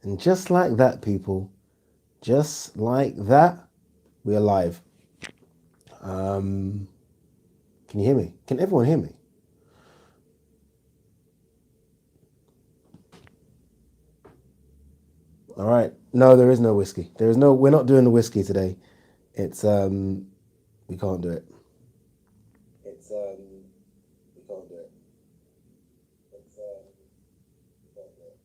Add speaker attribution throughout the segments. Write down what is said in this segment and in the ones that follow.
Speaker 1: And just like that, people, just like that, we're live. Can you hear me? Can everyone hear me? All right. No, there is no whiskey. We're not doing the whiskey today. It's, we can't do it. It's, we can't do it. It's, we can't do it.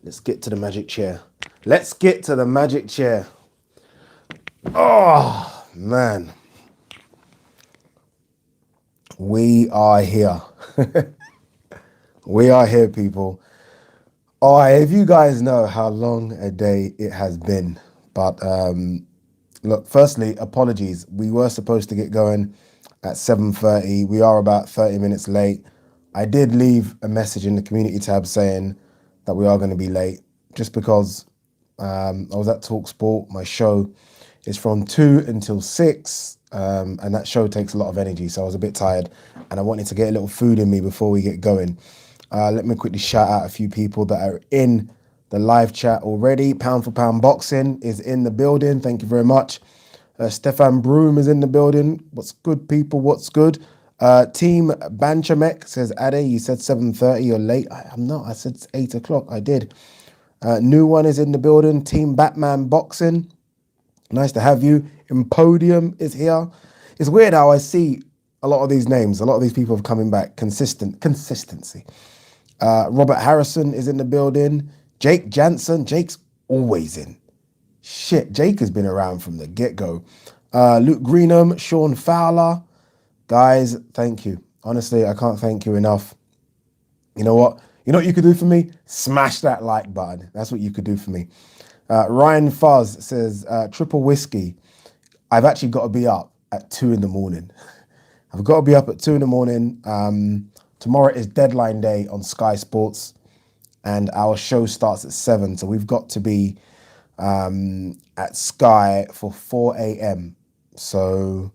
Speaker 1: Let's get to the magic chair. Let's get to the magic chair. Oh, man. We are here. We are here, people. Oh, if you guys know how long a day it has been. But look, firstly, apologies. We were supposed to get going at 7:30. We are about 30 minutes late. I did leave a message in the community tab saying that we are going to be late just because I was at TalkSport. My show is from 2 until 6. And that show takes a lot of energy. So I was a bit tired and I wanted to get a little food in me before we get going. Let me quickly shout out a few people that are in the live chat already. Pound for Pound Boxing is in the building. Thank you very much. Stefan Broom is in the building. What's good, people? What's good? Team Banchamek says, Ade, you said 7:30. You're late. I'm not. I said 8 o'clock. I did. New one is in the building. Team Batman Boxing. Nice to have you. Impodium is here. It's weird how I see a lot of these names. A lot of these people are coming back. Consistency. Robert Harrison is in the building. Jake Jansen. Jake's always in. Shit, Jake has been around from the get-go. Luke Greenham, Sean Fowler. Guys, thank you. Honestly, I can't thank you enough. You know what? You know what you could do for me? Smash that like button. That's what you could do for me. Ryan Fuzz says, triple whiskey. I've actually got to be up at 2 in the morning. I've got to be up at 2 in the morning. Tomorrow is deadline day on Sky Sports and our show starts at 7. So we've got to be at Sky for 4 a.m. So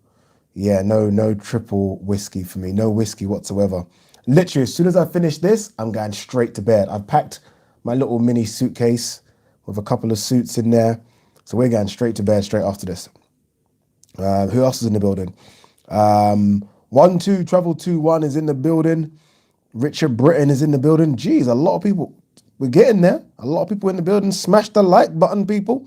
Speaker 1: yeah, no triple whiskey for me. No whiskey whatsoever. Literally, as soon as I finish this, I'm going straight to bed. I've packed my little mini suitcase with a couple of suits in there. So we're going straight to bed straight after this. Who else is in the building? 1-2 Travel 2-1 is in the building. Richard Britton is in the building. Geez, a lot of people. We're getting there. A lot of people in the building. Smash the like button, people.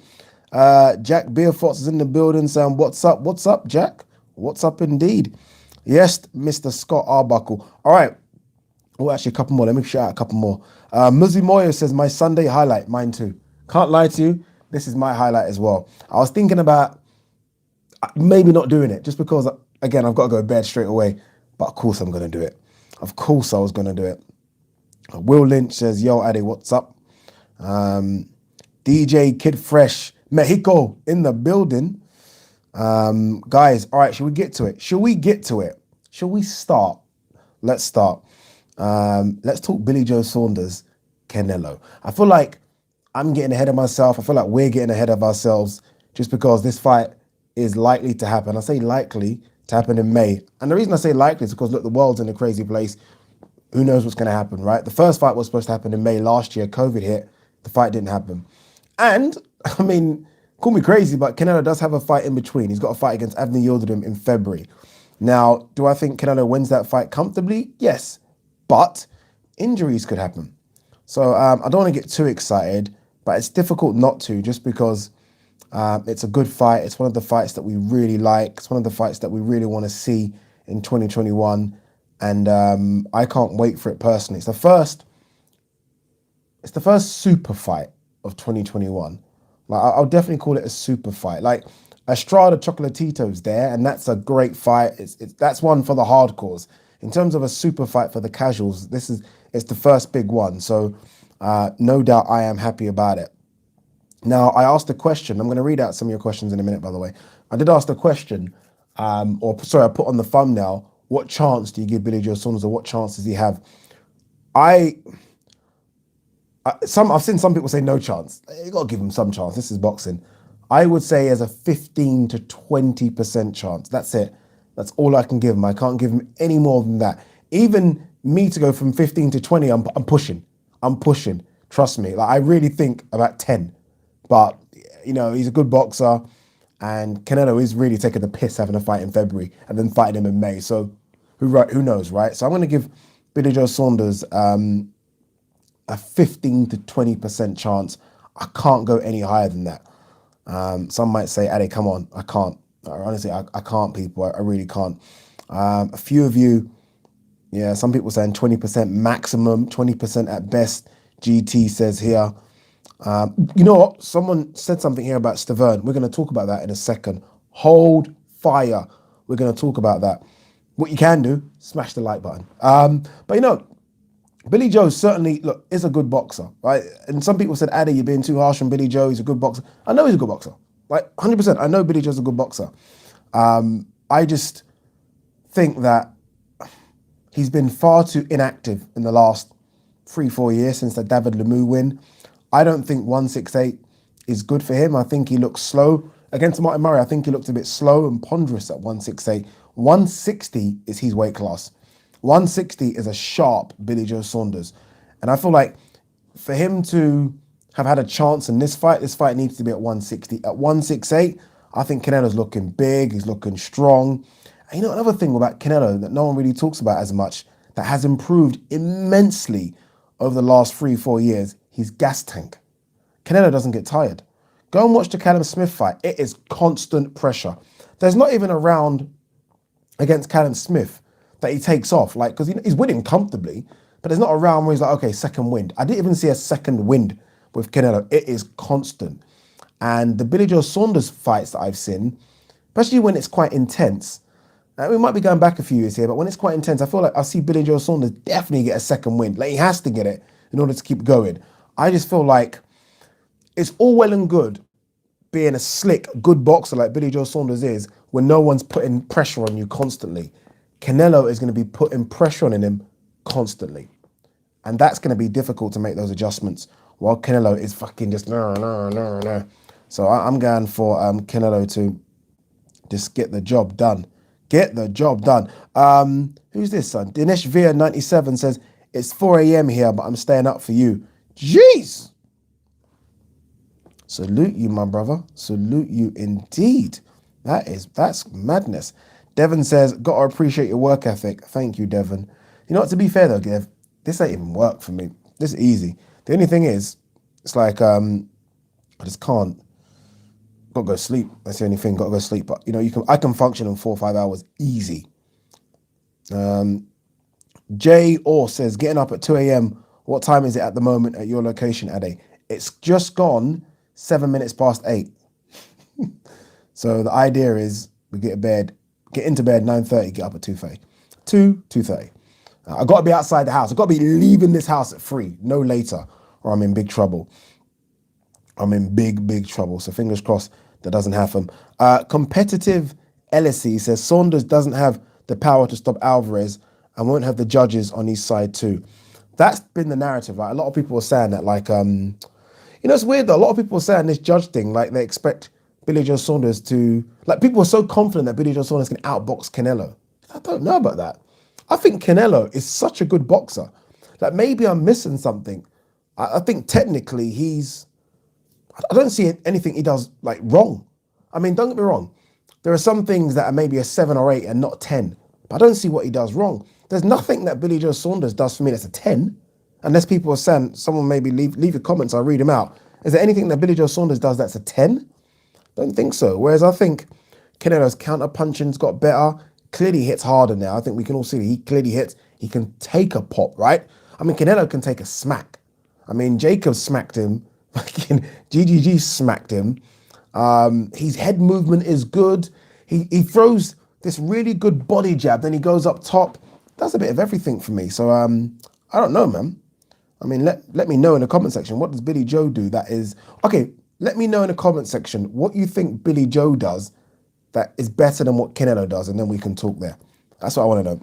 Speaker 1: Jack Beerfox is in the building saying, what's up? What's up, Jack? What's up indeed? Yes, Mr. Scott Arbuckle. All right. Oh, actually, a couple more. Let me shout out a couple more. Muzzy Moyo says, my Sunday highlight. Mine too. Can't lie to you. This is my highlight as well. I was thinking about maybe not doing it just because, again, I've got to go to bed straight away. But of course I'm going to do it. Of course I was going to do it. Will Lynch says, yo, Addy, what's up? DJ Kid Fresh, Mexico in the building. Guys, all right, should we get to it? Should we start? Let's start. Let's talk Billy Joe Saunders, Canelo. I feel like I'm getting ahead of myself. I feel like we're getting ahead of ourselves just because this fight is likely to happen. I say likely to happen in May. And the reason I say likely is because, look, the world's in a crazy place. Who knows what's going to happen, right? The first fight was supposed to happen in May last year. COVID hit. The fight didn't happen. And, I mean, call me crazy, but Canelo does have a fight in between. He's got a fight against Anthony Yildirim in February. Now, do I think Canelo wins that fight comfortably? Yes. But injuries could happen. So I don't want to get too excited, but it's difficult not to just because it's a good fight. It's one of the fights that we really like. It's one of the fights that we really want to see in 2021. And I can't wait for it personally. It's the first super fight of 2021. Like I'll definitely call it a super fight. Like Estrada Chocolatito's there, and that's a great fight. That's one for the hardcores. In terms of a super fight for the casuals, it's the first big one. So no doubt I am happy about it. Now, I asked a question. I'm going to read out some of your questions in a minute, by the way. I did ask the question, I put on the thumbnail, what chance do you give Billy Joe Saunders, or what chance does he have? I've seen some people say no chance. You got to give him some chance. This is boxing. I would say there's a 15 to 20% chance. That's it. That's all I can give him. I can't give him any more than that. Even me to go from 15 to 20, I'm pushing. I'm pushing. Trust me. Like I really think about 10. But he's a good boxer, and Canelo is really taking the piss having a fight in February and then fighting him in May. So who knows, right? So I'm going to give Billy Joe Saunders a 15 to 20% chance. I can't go any higher than that. Some might say, Ade, come on. I can't. Honestly, I can't, people. I really can't. A few of you, yeah, some people saying 20% maximum, 20% at best. GT says here. You know what? Someone said something here about Stavern. We're going to talk about that in a second. Hold fire. We're going to talk about that. What you can do, smash the like button. But Billy Joe certainly, look, is a good boxer, right? And some people said, Addy, you're being too harsh on Billy Joe. He's a good boxer. I know he's a good boxer. Like, 100%. I know Billy Joe's a good boxer. I just think that he's been far too inactive in the last 3-4 years since the David Lemieux win. I don't think 168 is good for him. I think he looks slow. Against Martin Murray, I think he looked a bit slow and ponderous at 168. 160 is his weight class. 160 is a sharp Billy Joe Saunders. And I feel like for him to have had a chance in this fight needs to be at 160. At 168, I think Canelo's looking big, he's looking strong. And another thing about Canelo that no one really talks about as much, that has improved immensely over the last 3-4 years, his gas tank. Canelo doesn't get tired. Go and watch the Callum Smith fight. It is constant pressure. There's not even a round against Callum Smith that he takes off, like, because he's winning comfortably, but there's not a round where he's like, okay, second wind. I didn't even see a second wind with Canelo. It is constant. And the Billy Joe Saunders fights that I've seen, especially when it's quite intense, we might be going back a few years here, but when it's quite intense, I feel like I see Billy Joe Saunders definitely get a second wind. Like, he has to get it in order to keep going. I just feel like it's all well and good being a slick, good boxer like Billy Joe Saunders is when no one's putting pressure on you constantly. Canelo is going to be putting pressure on him constantly. And that's going to be difficult to make those adjustments while Canelo is fucking just no. So I'm going for Canelo to just get the job done. Get the job done. Who's this, son? Dinesh Veer 97 says, it's 4 a.m. here, but I'm staying up for you. Jeez! Salute you, my brother. Salute you indeed. That's madness. Devon says, gotta appreciate your work ethic. Thank you, Devon. You know what, to be fair though, Dev, this ain't even work for me. This is easy. The only thing is, it's like, I just can't. Gotta go sleep. That's the only thing, gotta go sleep. But I can function in 4 or 5 hours easy. Jay Orr says, getting up at 2 a.m. What time is it at the moment at your location, Ade? It's just gone 7 minutes past 8. So the idea is we get into bed 9:30, get up at 2:30. 2:30. I got to be outside the house. I got to be leaving this house at 3, no later, or I'm in big trouble. I'm in big trouble. So fingers crossed that doesn't happen. Competitive LSE says Saunders doesn't have the power to stop Alvarez and won't have the judges on his side too. That's been the narrative. Like, a lot of people are saying that, like, it's weird though. A lot of people are saying this judge thing, like they expect Billy Joe Saunders to, like, people are so confident that Billy Joe Saunders can outbox Canelo. I don't know about that. I think Canelo is such a good boxer. Like, maybe I'm missing something. I think technically I don't see anything he does like wrong. I mean, don't get me wrong. There are some things that are maybe a 7 or 8 and not 10, but I don't see what he does wrong. There's nothing that Billy Joe Saunders does for me that's a 10, unless people are saying, someone maybe leave your comments, I'll read them out. Is there anything that Billy Joe Saunders does that's a 10? Don't think so. Whereas I think Canelo's counter-punching's got better. Clearly hits harder now. I think we can all see that he clearly hits. He can take a pop, right? I mean, Canelo can take a smack. I mean, Jacob smacked him. Fucking GGG smacked him. His head movement is good. He throws this really good body jab. Then he goes up top. Does a bit of everything for me. So, I don't know, man. I mean, let me know in the comment section. What does Billy Joe do that is... Okay, let me know in the comment section what you think Billy Joe does that is better than what Canelo does, and then we can talk there. That's what I want to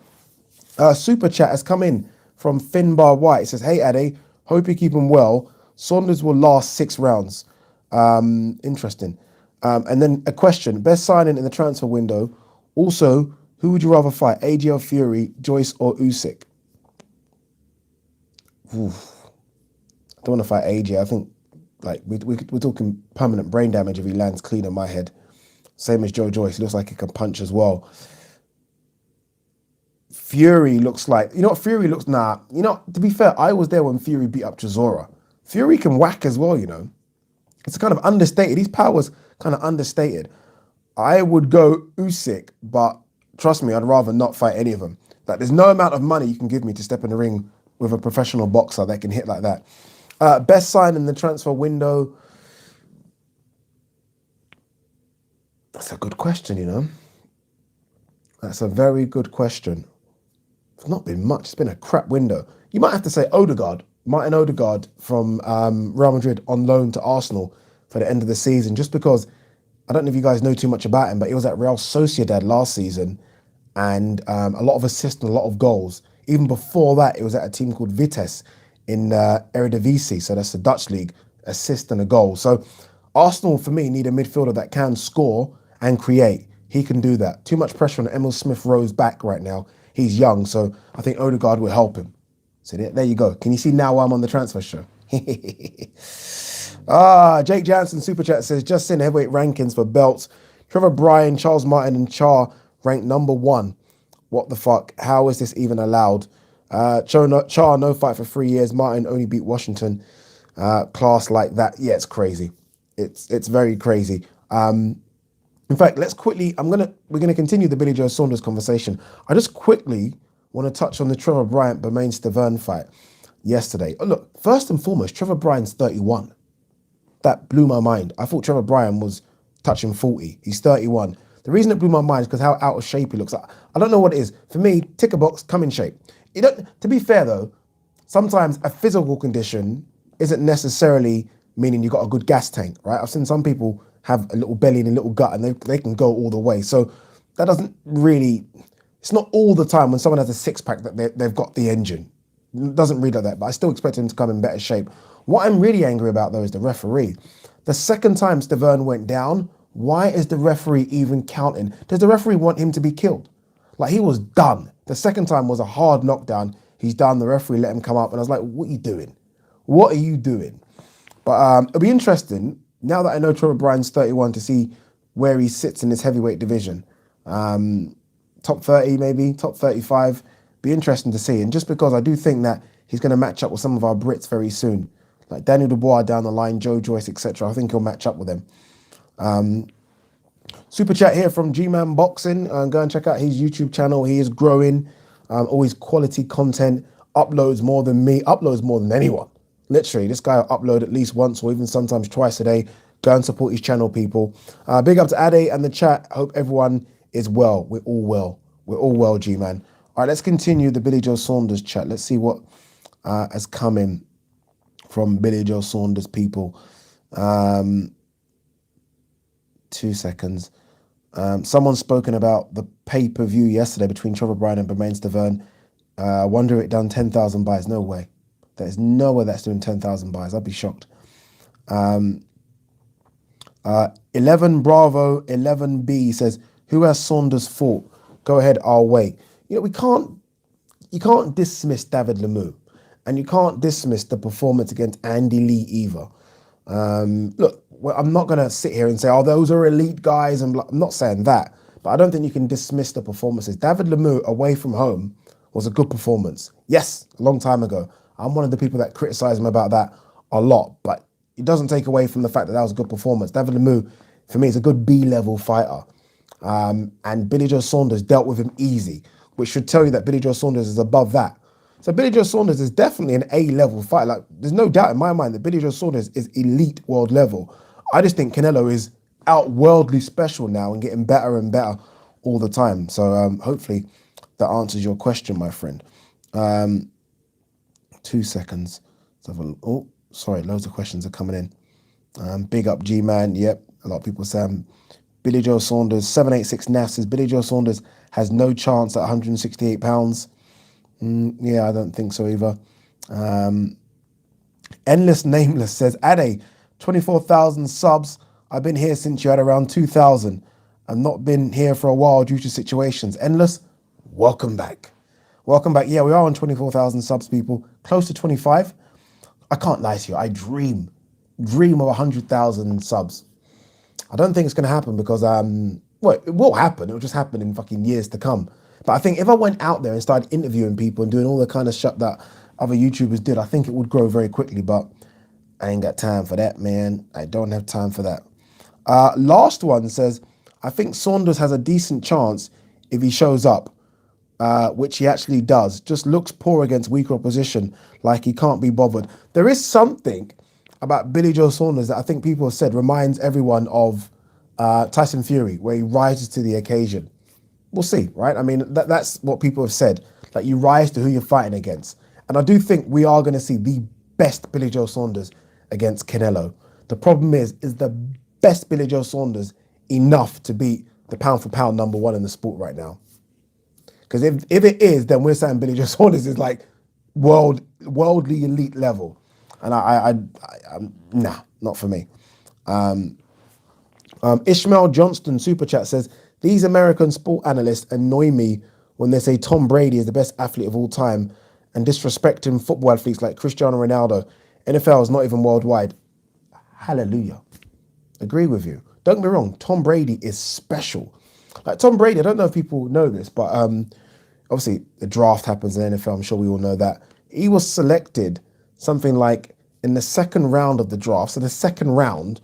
Speaker 1: know. Super chat has come in from Finbar White. It says, hey, Ade, hope you keep him well. Saunders will last 6 rounds. Interesting. And then a question, best signing in the transfer window. Also, who would you rather fight, AJ or Fury, Joyce or Usyk? I don't want to fight AJ. I think like we're talking permanent brain damage if he lands clean on my head. Same as Joe Joyce. He looks like he can punch as well. Fury looks like, you know what Fury looks, nah, you know, to be fair, I was there when Fury beat up Chisora. Fury can whack as well, you know. It's kind of understated. His power's kind of understated. I would go Usyk, but trust me, I'd rather not fight any of them. Like, there's no amount of money you can give me to step in the ring with a professional boxer that can hit like that. Best sign in the transfer window. That's a good question, you know. That's a very good question. It's not been much. It's been a crap window. You might have to say Odegaard, Martin Odegaard from Real Madrid on loan to Arsenal for the end of the season, just because I don't know if you guys know too much about him, but he was at Real Sociedad last season and a lot of assists and a lot of goals. Even before that, it was at a team called Vitesse in Eredivisie, so that's the Dutch league, assist and a goal. So Arsenal, for me, need a midfielder that can score and create. He can do that. Too much pressure on Emil Smith-Rowe's back right now. He's young, so I think Odegaard will help him. So there you go. Can you see now why I'm on the transfer show? Jake Jansen Super Chat says, just in heavyweight rankings for belts, Trevor Bryan, Charles Martin, and Char ranked number 1. What the fuck? How is this even allowed? Char, no fight for 3 years. Martin only beat Washington. Class like that. Yeah, it's crazy. It's very crazy. In fact, let's quickly, we're gonna continue the Billy Joe Saunders conversation. I just quickly want to touch on the Trevor Bryan Bermain Stavern fight yesterday. Oh, look, first and foremost, Trevor Bryan's 31. That blew my mind. I thought Trevor Bryan was touching 40. He's 31. The reason it blew my mind is because how out of shape he looks. I don't know what it is. For me, tick a box, come in shape. To be fair though, sometimes a physical condition isn't necessarily meaning you got a good gas tank, right? I've seen some people have a little belly and a little gut and they can go all the way. So that doesn't really, it's not all the time when someone has a six pack that they've got the engine. It doesn't read like that, but I still expect him to come in better shape. What I'm really angry about though is the referee. The second time Stavern went down, why is the referee even counting? Does the referee want him to be killed? Like, he was done. The second time was a hard knockdown. He's done, the referee let him come up and I was like, what are you doing? What are you doing? But it'll be interesting, now that I know Trevor Bryan's 31, to see where he sits in this heavyweight division. Top 30 maybe, top 35. Be interesting to see. And just because I do think that he's going to match up with some of our Brits very soon, like Daniel Dubois down the line, Joe Joyce, etc. I think he'll match up with them. Super chat here from G-Man Boxing. Go and check out his YouTube channel. He is growing. Always quality content. Uploads more than me. Uploads more than anyone. Literally, this guy will upload at least once or even sometimes twice a day. Go and support his channel, people. Big up to Ade and the chat. Hope everyone is well. We're all well. We're all well, G-Man. All right, let's continue the Billy Joe Saunders chat. Let's see what has come in from Billy Joe Saunders, people. 2 seconds. Someone's spoken about the pay-per-view yesterday between Trevor Bryan and Bermain Stavern. Wonder it done 10,000 buys. No way. There's no way that's doing 10,000 buys. I'd be shocked. 11 Bravo 11B says, who has Saunders fought? Go ahead, I'll wait. You know, you can't dismiss David Lemieux, and you can't dismiss the performance against Andy Lee either. Look, I'm not going to sit here and say, oh, those are elite guys. I'm not saying that, but I don't think you can dismiss the performances. David Lemieux away from home was a good performance. Yes, a long time ago. I'm one of the people that criticize him about that a lot, but it doesn't take away from the fact that that was a good performance. David Lemieux, for me, is a good B-level fighter. And Billy Joe Saunders dealt with him easy, which should tell you that Billy Joe Saunders is above that. So Billy Joe Saunders is definitely an A-level fighter. Like, there's no doubt in my mind that Billy Joe Saunders is elite world level. I just think Canelo is outworldly special now and getting better and better all the time. So hopefully that answers your question, my friend. 2 seconds. Oh, sorry, loads of questions are coming in. Big up G-Man. Yep, a lot of people say Billy Joe Saunders, 786 NAF says Billy Joe Saunders has no chance at 168 pounds. Yeah, I don't think so either. Endless Nameless says, Ade, 24,000 subs. I've been here since you had around 2,000. I've not been here for a while due to situations. Endless, welcome back. Welcome back. Yeah, we are on 24,000 subs, people. Close to 25. I can't lie to you. I dream of 100,000 subs. I don't think it's going to happen because, well, it will happen. It'll just happen in fucking years to come. But I think if I went out there and started interviewing people and doing all the kind of shit that other YouTubers did, I think it would grow very quickly. But I ain't got time for that, man. I don't have time for that. Last one says, I think Saunders has a decent chance if he shows up, which he actually does. Just looks poor against weaker opposition, like he can't be bothered. There is something about Billy Joe Saunders that I think people have said reminds everyone of Tyson Fury, where he rises to the occasion. We'll see, right? I mean, that's what people have said. Like, you rise to who you're fighting against. And I do think we are going to see the best Billy Joe Saunders against Canelo. The problem is the best Billy Joe Saunders enough to beat the pound for pound number one in the sport right now? Because if it is, then we're saying Billy Joe Saunders is like worldly elite level. And I'm nah, not for me. Ishmael Johnston Super Chat says, these American sport analysts annoy me when they say Tom Brady is the best athlete of all time and disrespecting football athletes like Cristiano Ronaldo. NFL is not even worldwide. Hallelujah. Agree with you. Don't get me wrong, Tom Brady is special. Like Tom Brady, I don't know if people know this, but obviously the draft happens in the NFL. I'm sure we all know that. He was selected something like in the second round of the draft, so the second round,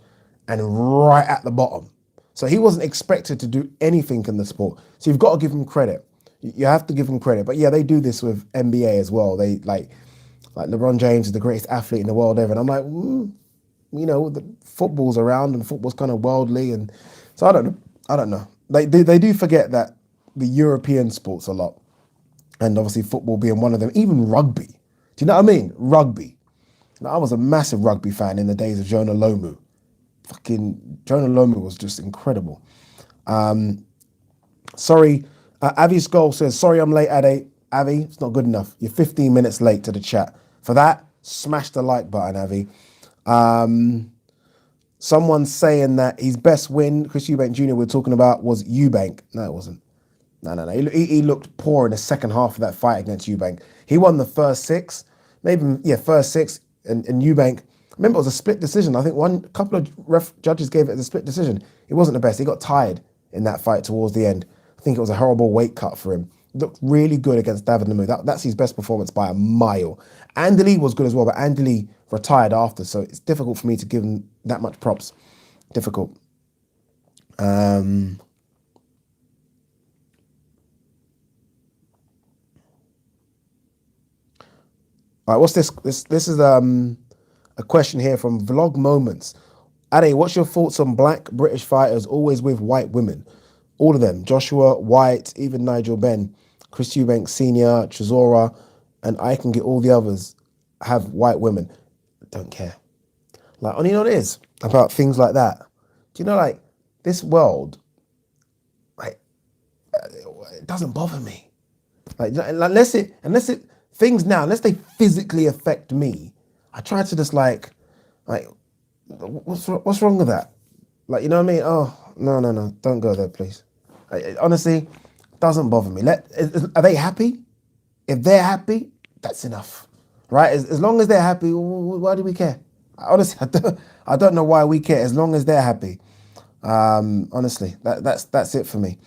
Speaker 1: and right at the bottom. So he wasn't expected to do anything in the sport. So you've got to give him credit. You have to give him credit. But yeah, they do this with NBA as well. They like LeBron James is the greatest athlete in the world ever. And I'm like, you know, the football's around and football's kind of worldly. And so I don't know. They do forget that the European sports a lot. And obviously football being one of them, even rugby. Do you know what I mean? Rugby. Now, I was a massive rugby fan in the days of Jonah Lomu. Fucking Jonah Lomu was just incredible. Sorry, Avi Skull says, sorry I'm late, Ade. Avi, it's not good enough. You're 15 minutes late to the chat. For that, smash the like button, Avi. Someone's saying that his best win, Chris Eubank Jr. we're talking about, was Eubank. No, it wasn't. No. He looked poor in the second half of that fight against Eubank. He won the first six, first six, and Eubank, remember, it was a split decision. I think a couple of judges gave it as a split decision. It wasn't the best. He got tired in that fight towards the end. I think it was a horrible weight cut for him. Looked really good against David Namu. That's his best performance by a mile. Andy Lee was good as well, but Andy Lee retired after, so it's difficult for me to give him that much props. Difficult. All right, what's this? This is a question here from Vlog Moments. Ade, what's your thoughts on black British fighters always with white women? All of them, Joshua, White, even Nigel Benn, Chris Eubank Sr., Chisora, and I can get all the others have white women. Don't care. Like, you know what it is about things like that? Do you know, like, this world, like, it doesn't bother me. Like, unless they physically affect me, I try to just like, what's wrong with that? Like, you know what I mean? Oh, no, don't go there, please. Honestly, doesn't bother me. Are they happy? If they're happy, that's enough, right? As long as they're happy, why do we care? Honestly, I don't know why we care. As long as they're happy, honestly, that's it for me.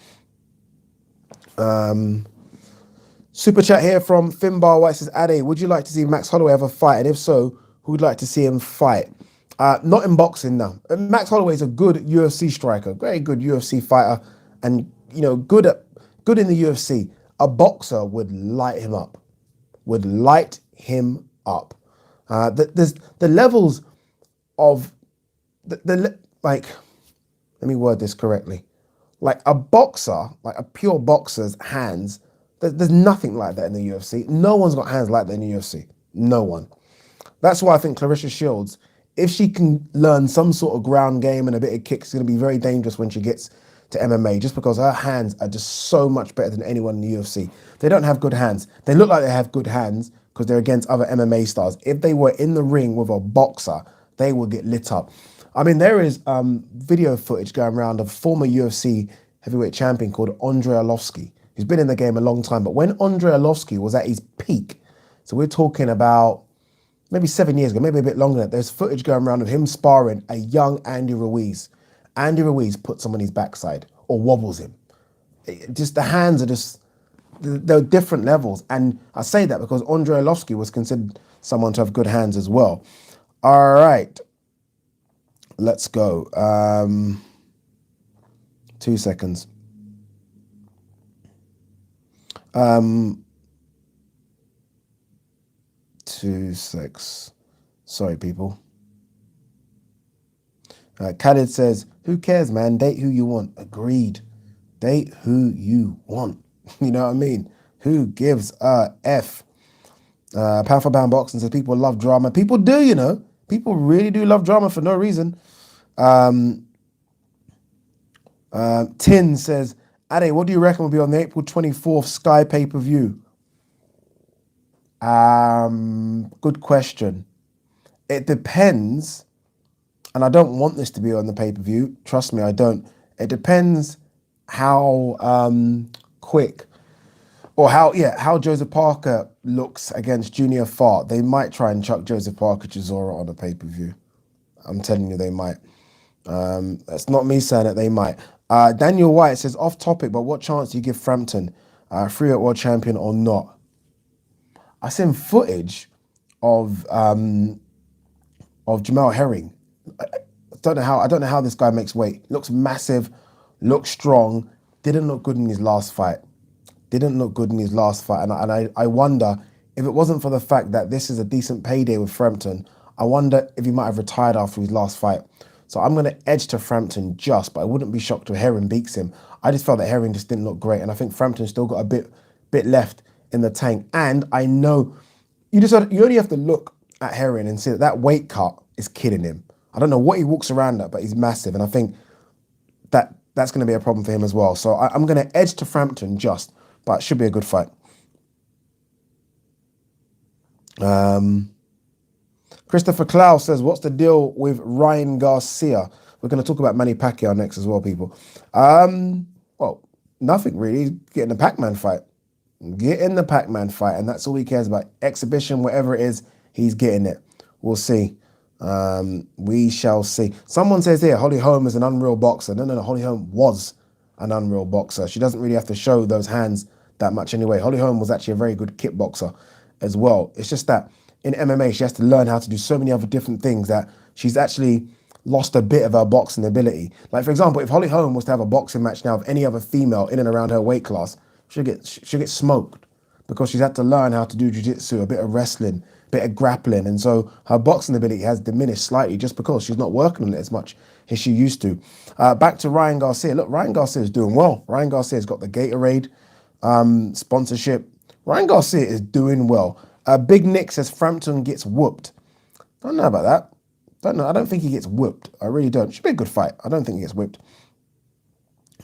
Speaker 1: Super chat here from Finbar White says, Ade, would you like to see Max Holloway have a fight? And if so, who would like to see him fight? Not in boxing, no. Max Holloway is a good UFC striker, very good UFC fighter, and you know, good in the UFC. A boxer would light him up. There's the levels of like, let me word this correctly. Like a boxer, like a pure boxer's hands, there's nothing like that in the UFC. No one's got hands like that in the UFC. No one. That's why I think Clarissa Shields, if she can learn some sort of ground game and a bit of kicks, it's going to be very dangerous when she gets to MMA, just because her hands are just so much better than anyone in the UFC. They don't have good hands. They look like they have good hands because they're against other MMA stars. If they were in the ring with a boxer, they would get lit up. I mean, there is video footage going around of former UFC heavyweight champion called Andrei Arlovski, who's been in the game a long time. But when Andrei Arlovski was at his peak, so we're talking about maybe 7 years ago, maybe a bit longer than that, there's footage going around of him sparring a young Andy Ruiz. Andy Ruiz puts him on his backside or wobbles him. Just the hands are just, they're different levels. And I say that because Andrei Arlovski was considered someone to have good hands as well. All right, let's go. 2 seconds. 2 secs. Sorry, people. Khaled says, who cares, man? Date who you want. Agreed. Date who you want. You know what I mean? Who gives a F? Pound for pound boxing says people love drama. People do, you know. People really do love drama for no reason. Tin says, Ade, what do you reckon will be on the April 24th Sky pay-per-view? Good question. It depends, and I don't want this to be on the pay-per-view. Trust me, I don't. It depends how quick or how Joseph Parker looks against Junior Fart. They might try and chuck Joseph Parker Chisora on the pay-per-view. I'm telling you, they might. That's not me saying it, they might. Daniel White says, off topic, but what chance do you give Frampton, freeweight world champion or not? I seen footage of Jamel Herring. I don't know how this guy makes weight. Looks massive, looks strong. Didn't look good in his last fight. And I wonder if it wasn't for the fact that this is a decent payday with Frampton. I wonder if he might have retired after his last fight. So I'm going to edge to Frampton just, but I wouldn't be shocked if Herring beats him. I just felt that Herring just didn't look great, and I think Frampton still got a bit left in the tank. And I know you only have to look at Herring and see that weight cut is killing him. I don't know what he walks around at, but he's massive, and I think that's going to be a problem for him as well. So I'm going to edge to Frampton just, but it should be a good fight. Christopher Klaus says, what's the deal with Ryan Garcia? We're going to talk about Manny Pacquiao next as well, people. Well, nothing really. He's getting the Pac-Man fight. And that's all he cares about. Exhibition, whatever it is, he's getting it. We'll see. We shall see. Someone says here, Holly Holm is an unreal boxer. No. Holly Holm was an unreal boxer. She doesn't really have to show those hands that much anyway. Holly Holm was actually a very good kickboxer as well. It's just that in MMA, she has to learn how to do so many other different things that she's actually lost a bit of her boxing ability. Like, for example, if Holly Holm was to have a boxing match now with any other female in and around her weight class, she'll get smoked because she's had to learn how to do jiu-jitsu, a bit of wrestling, a bit of grappling. And so her boxing ability has diminished slightly just because she's not working on it as much as she used to. Back to Ryan Garcia. Look, Ryan Garcia is doing well. Ryan Garcia's got the Gatorade sponsorship. Ryan Garcia is doing well. Big Nick says Frampton gets whooped. Don't know about that. Don't know. I don't think he gets whooped. I really don't. Should be a good fight. I don't think he gets whipped.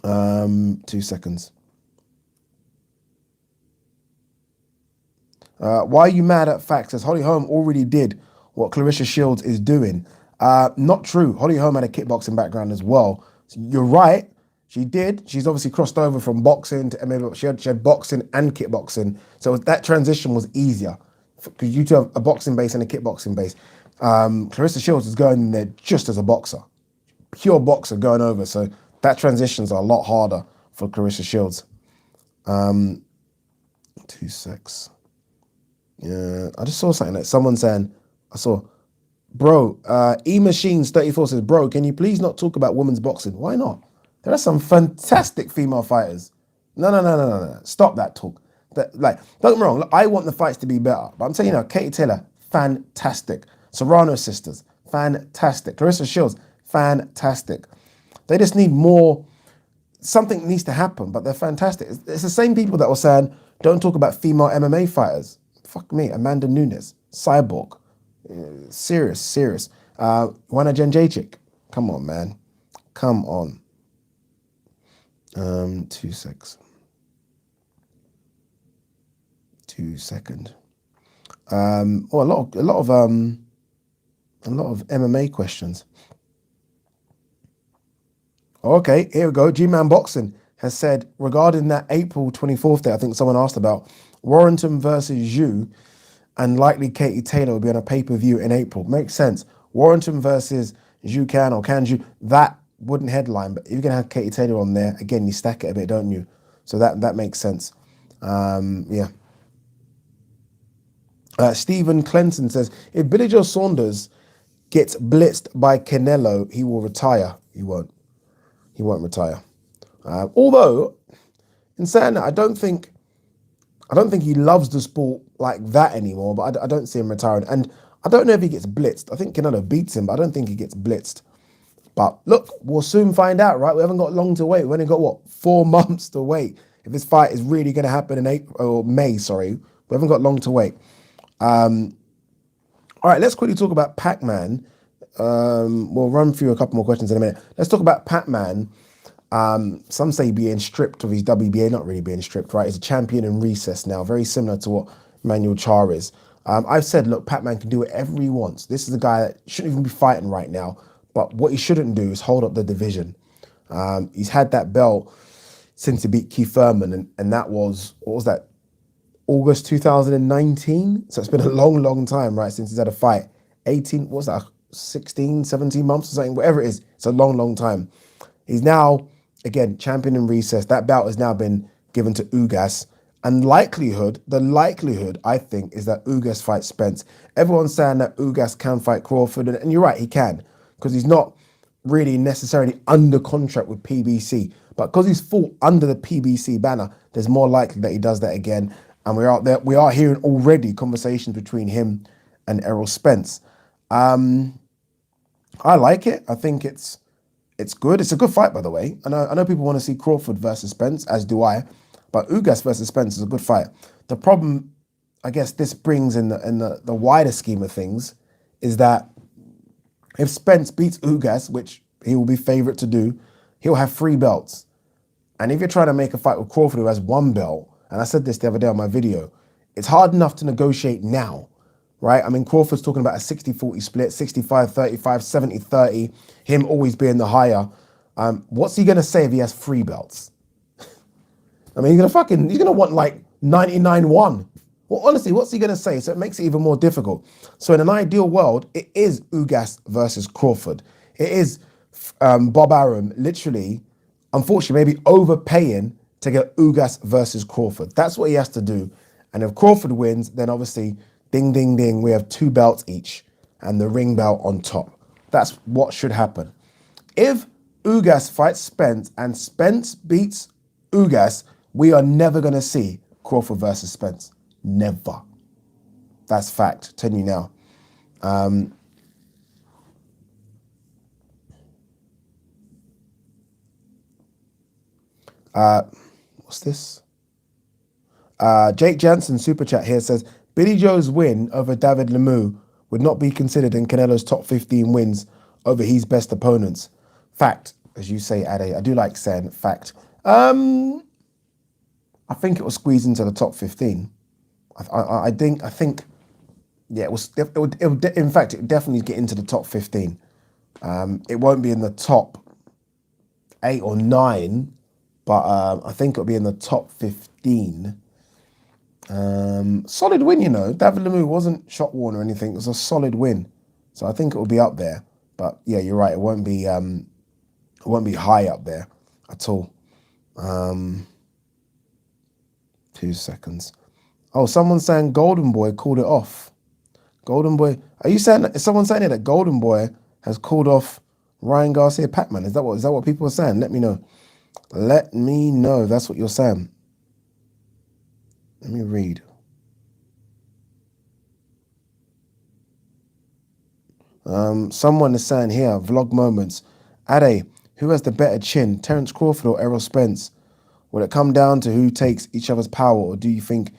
Speaker 1: 2 seconds. Why are you mad at facts? Says Holly Holm already did what Clarissa Shields is doing. Not true. Holly Holm had a kickboxing background as well. So you're right. She did. She's obviously crossed over from boxing to MMA. She had boxing and kickboxing. So that transition was easier because you two have a boxing base and a kickboxing base. Clarissa Shields is going in there just as a boxer. Pure boxer going over. So that transitions are a lot harder for Clarissa Shields. 2 secs. Yeah, I just saw something that someone saying, bro, E-Machines34 says, bro, can you please not talk about women's boxing? Why not? There are some fantastic female fighters. No. Stop that talk. Don't get me wrong. Look, I want the fights to be better. But I'm telling you now, Katie Taylor, fantastic. Serrano sisters, fantastic. Clarissa Shields, fantastic. They just need more. Something needs to happen, but they're fantastic. It's the same people that were saying, don't talk about female MMA fighters. Fuck me, Amanda Nunes, Cyborg. Serious. Juana Jędrzejczyk. Come on, man. Come on. 2 secs. 2 seconds. A lot of MMA questions. Okay, here we go. G-Man Boxing has said regarding that April 24th day, I think someone asked about Warrington versus you, and likely Katie Taylor will be on a pay-per-view in April. Makes sense. Warrington versus Zhu Can or Can Zhu, that wouldn't headline, but if you're going to have Katie Taylor on there, again, you stack it a bit, don't you? So that makes sense. Yeah. Stephen Clenson says, if Billy Joe Saunders gets blitzed by Canelo, he will retire. He won't. He won't retire. Although, in saying that, I don't think he loves the sport like that anymore, but I don't see him retiring. And I don't know if he gets blitzed. I think Canelo beats him, but I don't think he gets blitzed. But look, we'll soon find out, right? We haven't got long to wait. We've only got, 4 months to wait. If this fight is really going to happen in April or May, sorry, we haven't got long to wait. All right, let's quickly talk about Pac-Man. We'll run through a couple more questions in a minute. Let's talk about Pac-Man. Some say being stripped of his WBA, not really being stripped, right? He's a champion in recess now, very similar to what Manuel Char is. I've said, look, Pac-Man can do whatever he wants. This is a guy that shouldn't even be fighting right now. But what he shouldn't do is hold up the division. He's had that belt since he beat Keith Thurman, and that was, what was that, August 2019? So it's been a long, long time, right, since he's had a fight. 18, what was that, 16, 17 months or something, whatever it is. It's a long, long time. He's now, again, champion in recess. That belt has now been given to Ugas. And the likelihood, I think, is that Ugas fights Spence. Everyone's saying that Ugas can fight Crawford, and you're right, he can, because he's not really necessarily under contract with PBC. But because he's fought under the PBC banner, there's more likely that he does that again. And we are hearing already conversations between him and Errol Spence. I like it. I think it's good. It's a good fight, by the way. I know people want to see Crawford versus Spence, as do I. But Ugas versus Spence is a good fight. The problem, I guess, this brings in the wider scheme of things, is that if Spence beats Ugas, which he will be favourite to do, he'll have 3 belts. And if you're trying to make a fight with Crawford who has 1 belt, and I said this the other day on my video, it's hard enough to negotiate now, right? I mean, Crawford's talking about a 60-40 split, 65-35, 70-30, him always being the higher. What's he going to say if he has 3 belts? I mean, he's going to want like 99-1. Well, honestly, what's he going to say? So it makes it even more difficult. So in an ideal world, it is Ugas versus Crawford. It is Bob Arum literally, unfortunately, maybe overpaying to get Ugas versus Crawford. That's what he has to do. And if Crawford wins, then obviously, ding, ding, ding, we have 2 belts each and the ring belt on top. That's what should happen. If Ugas fights Spence and Spence beats Ugas, we are never going to see Crawford versus Spence. Never. That's fact. Telling you now. What's this? Jake Jansen super chat here says Billy Joe's win over David Lemieux would not be considered in Canelo's top 15 wins over his best opponents. Fact, as you say, Ade. I do like saying fact. I think it was squeezed into the top 15. I think, yeah, it would in fact, it would definitely get into the top 15. It won't be in the top 8 or 9, but I think it'll be in the top 15. Solid win, you know. David Lemieux wasn't shot worn or anything. It was a solid win, so I think it will be up there. But yeah, you're right. It won't be high up there at all. 2 seconds. Oh, someone's saying Golden Boy called it off. Golden Boy, are you saying? Is someone saying that Golden Boy has called off Ryan Garcia Pac-Man? Is that what people are saying? Let me know. Let me know if that's what you're saying. Let me read. Someone is saying here, vlog moments. Ade, who has the better chin, Terence Crawford or Errol Spence? Will it come down to who takes each other's power, or do you think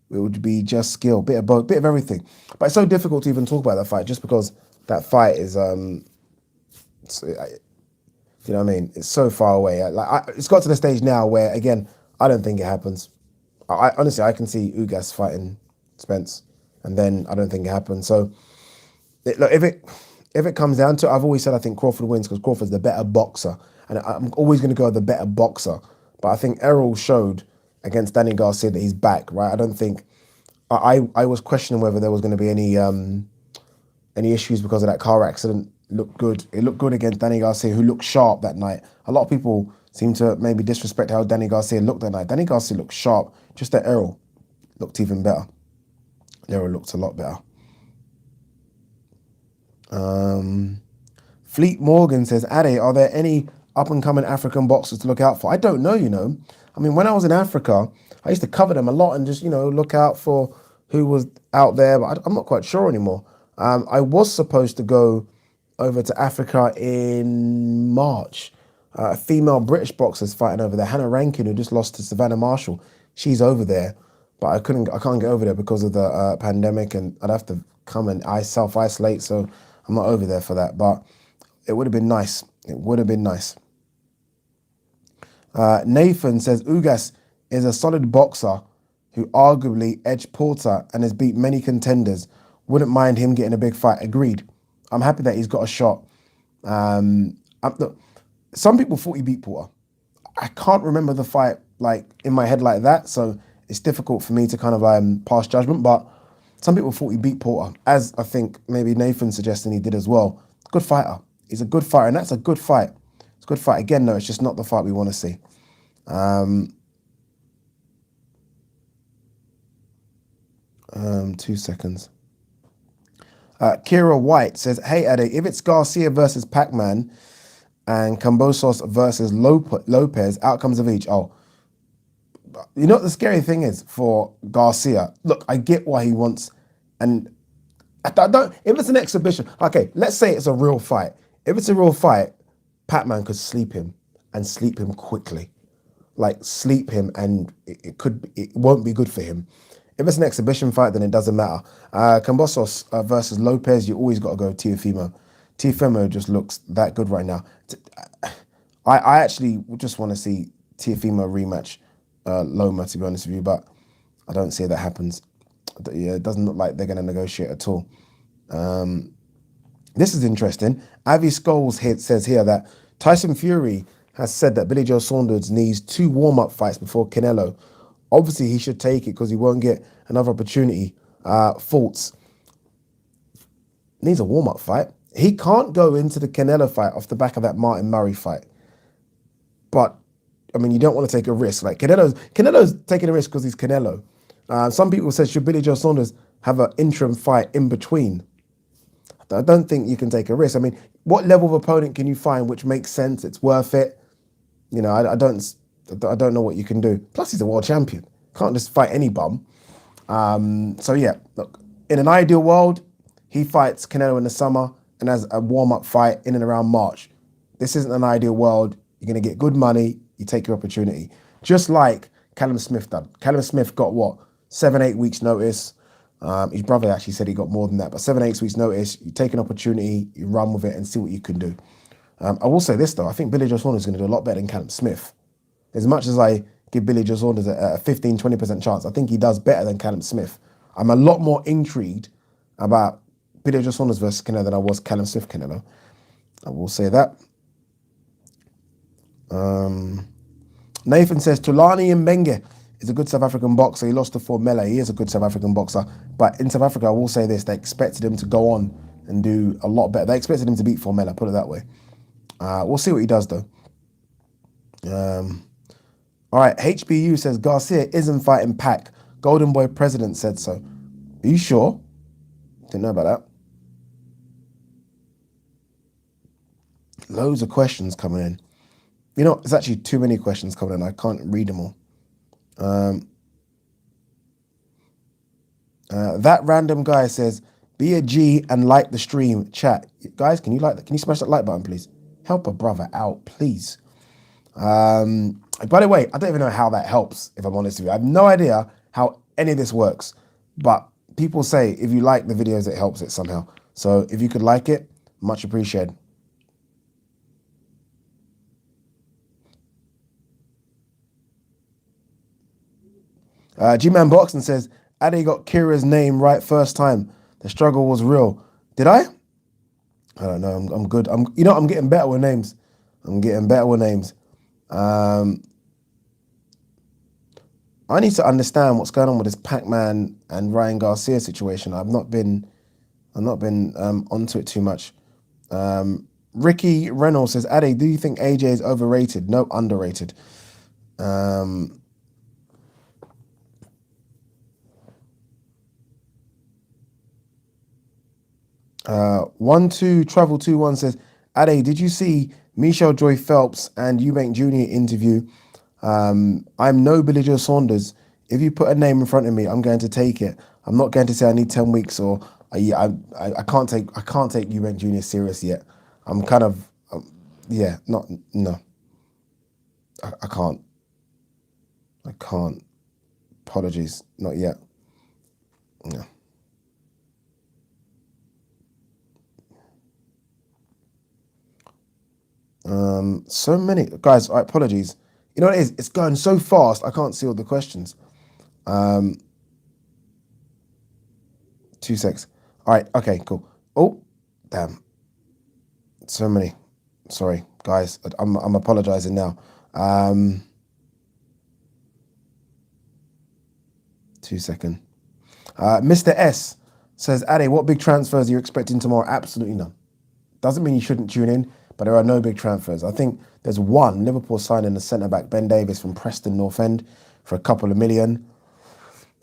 Speaker 1: it would be just skill? Bit of both, bit of everything. But it's so difficult to even talk about that fight, just because that fight is, you know what I mean? It's so far away. It's got to the stage now where, again, I don't think it happens. Honestly, I can see Ugas fighting Spence, and then I don't think it happens. So, look, if it comes down to it, I've always said I think Crawford wins because Crawford's the better boxer, and I'm always going to go with the better boxer. But I think Errol showed against Danny Garcia that he's back, right? I don't think I was questioning whether there was going to be any issues because of that car accident. Looked good. It looked good against Danny Garcia, who looked sharp that night. A lot of people seem to maybe disrespect how Danny Garcia looked that night. Danny Garcia looked sharp. Just that Errol looked even better. Errol looked a lot better. Fleet Morgan says, Ade, are there any up-and-coming African boxers to look out for? I don't know, I mean, when I was in Africa, I used to cover them a lot and just, look out for who was out there, but I'm not quite sure anymore. I was supposed to go over to Africa in March. A female British boxer's fighting over there, Hannah Rankin, who just lost to Savannah Marshall. She's over there, but I can't get over there because of the pandemic, and I'd have to come and self-isolate, so I'm not over there for that, but it would have been nice. It would have been nice. Nathan says, Ugas is a solid boxer who arguably edged Porter and has beat many contenders. Wouldn't mind him getting a big fight. Agreed. I'm happy that he's got a shot. Look, some people thought he beat Porter. I can't remember the fight like in my head like that, so it's difficult for me to kind of pass judgment, but some people thought he beat Porter, as I think maybe Nathan suggesting he did as well. Good fighter. He's a good fighter, and that's a good fight. It's a good fight. Again, no, it's just not the fight we want to see. 2 seconds. Kira White says, hey, Ade, if it's Garcia versus Pac-Man and Cambosos versus Lopez, outcomes of each. Oh, you know what the scary thing is for Garcia? Look, I get why he wants, and I don't, if it's an exhibition, okay, let's say it's a real fight. If it's a real fight, Pac-Man could sleep him and sleep him quickly. Like sleep him, and it won't be good for him. If it's an exhibition fight, then it doesn't matter. Cambosos versus Lopez, you always got to go Teofimo. Teofimo just looks that good right now. I actually just want to see Teofimo rematch Loma, to be honest with you, but I don't see that happens. Yeah, it doesn't look like they're going to negotiate at all. This is interesting. Avi Scholes says here that Tyson Fury has said that Billy Joe Saunders needs 2 warm-up fights before Canelo. Obviously, he should take it because he won't get another opportunity. Faults. Needs a warm-up fight. He can't go into the Canelo fight off the back of that Martin Murray fight. But, I mean, you don't want to take a risk. Like, Canelo's taking a risk because he's Canelo. Some people said, should Billy Joe Saunders have an interim fight in between? I don't think you can take a risk. I mean, what level of opponent can you find which makes sense, it's worth it? I don't know what you can do. Plus, he's a world champion. Can't just fight any bum. So yeah, look, in an ideal world, he fights Canelo in the summer and has a warm-up fight in and around March. This isn't an ideal world. You're going to get good money. You take your opportunity. Just like Callum Smith done. Callum Smith got what? 7-8 weeks notice. His brother actually said he got more than that, but 7-8 weeks notice. You take an opportunity, you run with it and see what you can do. I will say this though, I think Billy Joe Saunders is going to do a lot better than Callum Smith. As much as I give Billy Joe Saunders a 15-20% chance, I think he does better than Callum Smith. I'm a lot more intrigued about Billy Joe Saunders versus Canelo than I was Callum Smith Canelo. I will say that. Nathan says, Tulani Mbenge is a good South African boxer. He lost to Formella. He is a good South African boxer. But in South Africa, I will say this, they expected him to go on and do a lot better. They expected him to beat Formella, put it that way. We'll see what he does, though. All right, HBU says, Garcia isn't fighting Pac. Golden Boy President said so. Are you sure? Didn't know about that. Loads of questions coming in. You know, there's actually too many questions coming in. I can't read them all. That random guy says, be a G and like the stream. Chat. Guys, can you smash that like button, please? Help a brother out, please. By the way, I don't even know how that helps, if I'm honest with you. I have no idea how any of this works. But people say if you like the videos, it helps it somehow. So if you could like it, much appreciated. G-Man Boxing says, Ade got Kira's name right first time. The struggle was real. Did I? I don't know. I'm good. I'm getting better with names. I'm getting better with names. I need to understand what's going on with this Pac-Man and Ryan Garcia situation. I've not been onto it too much. Ricky Reynolds says, Ade, do you think AJ is overrated? No, underrated. Um, 12Travel21 says, Ade, did you see Michelle Joy Phelps and Eubank Jr. interview? I'm no Billy Joe Saunders. If you put a name in front of me, I'm going to take it. I'm not going to say I need 10 weeks or I can't take Eubank Jr. serious yet. I'm kind of yeah, not no. I can't. I can't. Apologies, not yet. No. So many guys. Apologies. You know what it is? It's going so fast. I can't see all the questions. 2 secs. All right. Okay. Cool. Oh, damn. So many. Sorry, guys. I'm apologizing now. 2 seconds. Mr. S says, Ade, what big transfers are you expecting tomorrow? Absolutely none. Doesn't mean you shouldn't tune in, but there are no big transfers. I think there's one. Liverpool signing the centre-back, Ben Davies from Preston North End for a couple of million.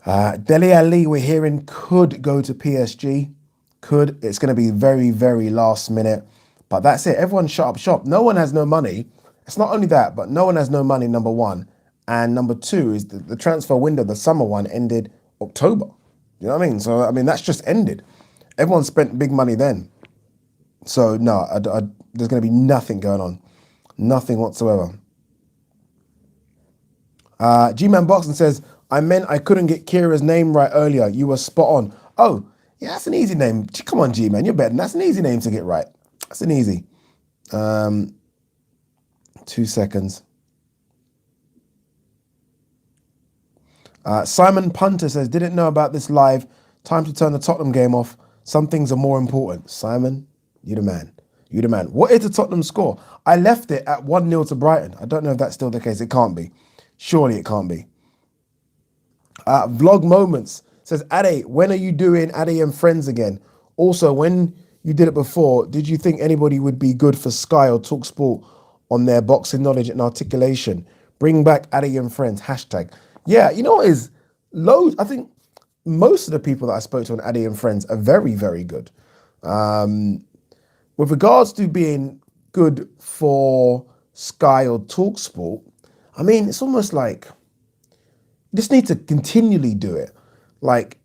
Speaker 1: Dele Alli, we're hearing, could go to PSG. Could. It's going to be very, very last minute. But that's it. Everyone shut up shop. No one has no money. It's not only that, but no one has no money, number one. And number two is the transfer window, the summer one, ended October. You know what I mean? So, I mean, that's just ended. Everyone spent big money then. So, no, there's going to be nothing going on. Nothing whatsoever. G-Man Boxing says, I meant I couldn't get Kira's name right earlier. You were spot on. Oh, yeah, that's an easy name. Come on, G-Man, you're better. That's an easy name to get right. That's an easy. 2 seconds. Simon Punter says, didn't know about this live. Time to turn the Tottenham game off. Some things are more important. Simon, you the man. You the man. What is the Tottenham score? I left it at 1-0 to Brighton. I don't know if that's still the case. It can't be. Surely it can't be. Vlog Moments says, Ade, when are you doing Ade and Friends again? Also, when you did it before, did you think anybody would be good for Sky or TalkSport on their boxing knowledge and articulation? Bring back Ade and Friends. Hashtag. Yeah, you know what is? Loads. I think most of the people that I spoke to on Ade and Friends are very, very good. With regards to being good for Sky or TalkSport, I mean, it's almost like you just need to continually do it. Like,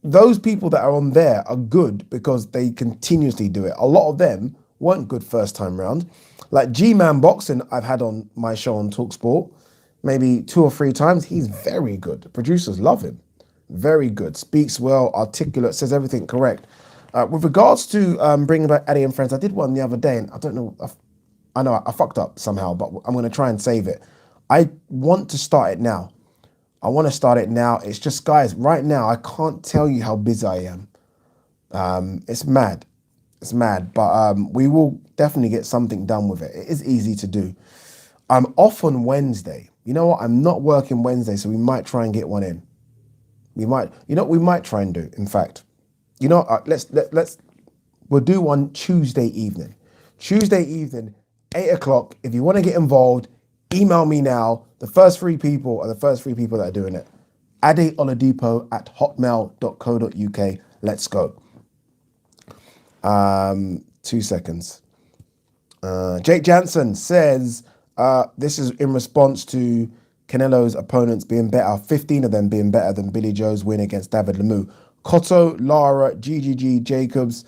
Speaker 1: those people that are on there are good because they continuously do it. A lot of them weren't good first time round. Like G-Man Boxing, I've had on my show on TalkSport maybe 2 or 3 times. He's very good. The producers love him. Very good. Speaks well, articulate, says everything correct. With regards to bringing back Ade and Friends, I did one the other day, and I don't know. I know I fucked up somehow, but I'm going to try and save it. I want to start it now. I want to start it now. It's just, guys, right now, I can't tell you how busy I am. It's mad. It's mad. But we will definitely get something done with it. It is easy to do. I'm off on Wednesday. You know what? I'm not working Wednesday, so we might try and get one in. We might, you know what we might try and do, in fact. You know, we'll do one Tuesday evening. Tuesday evening, 8 o'clock. If you want to get involved, email me now. The first 3 people are the first 3 people that are doing it. adeoladipo@hotmail.co.uk. Let's go. 2 seconds. Jake Jansen says, this is in response to Canelo's opponents being better, 15 of them being better than Billy Joe's win against David Lemieux. Cotto, Lara, GGG, Jacobs,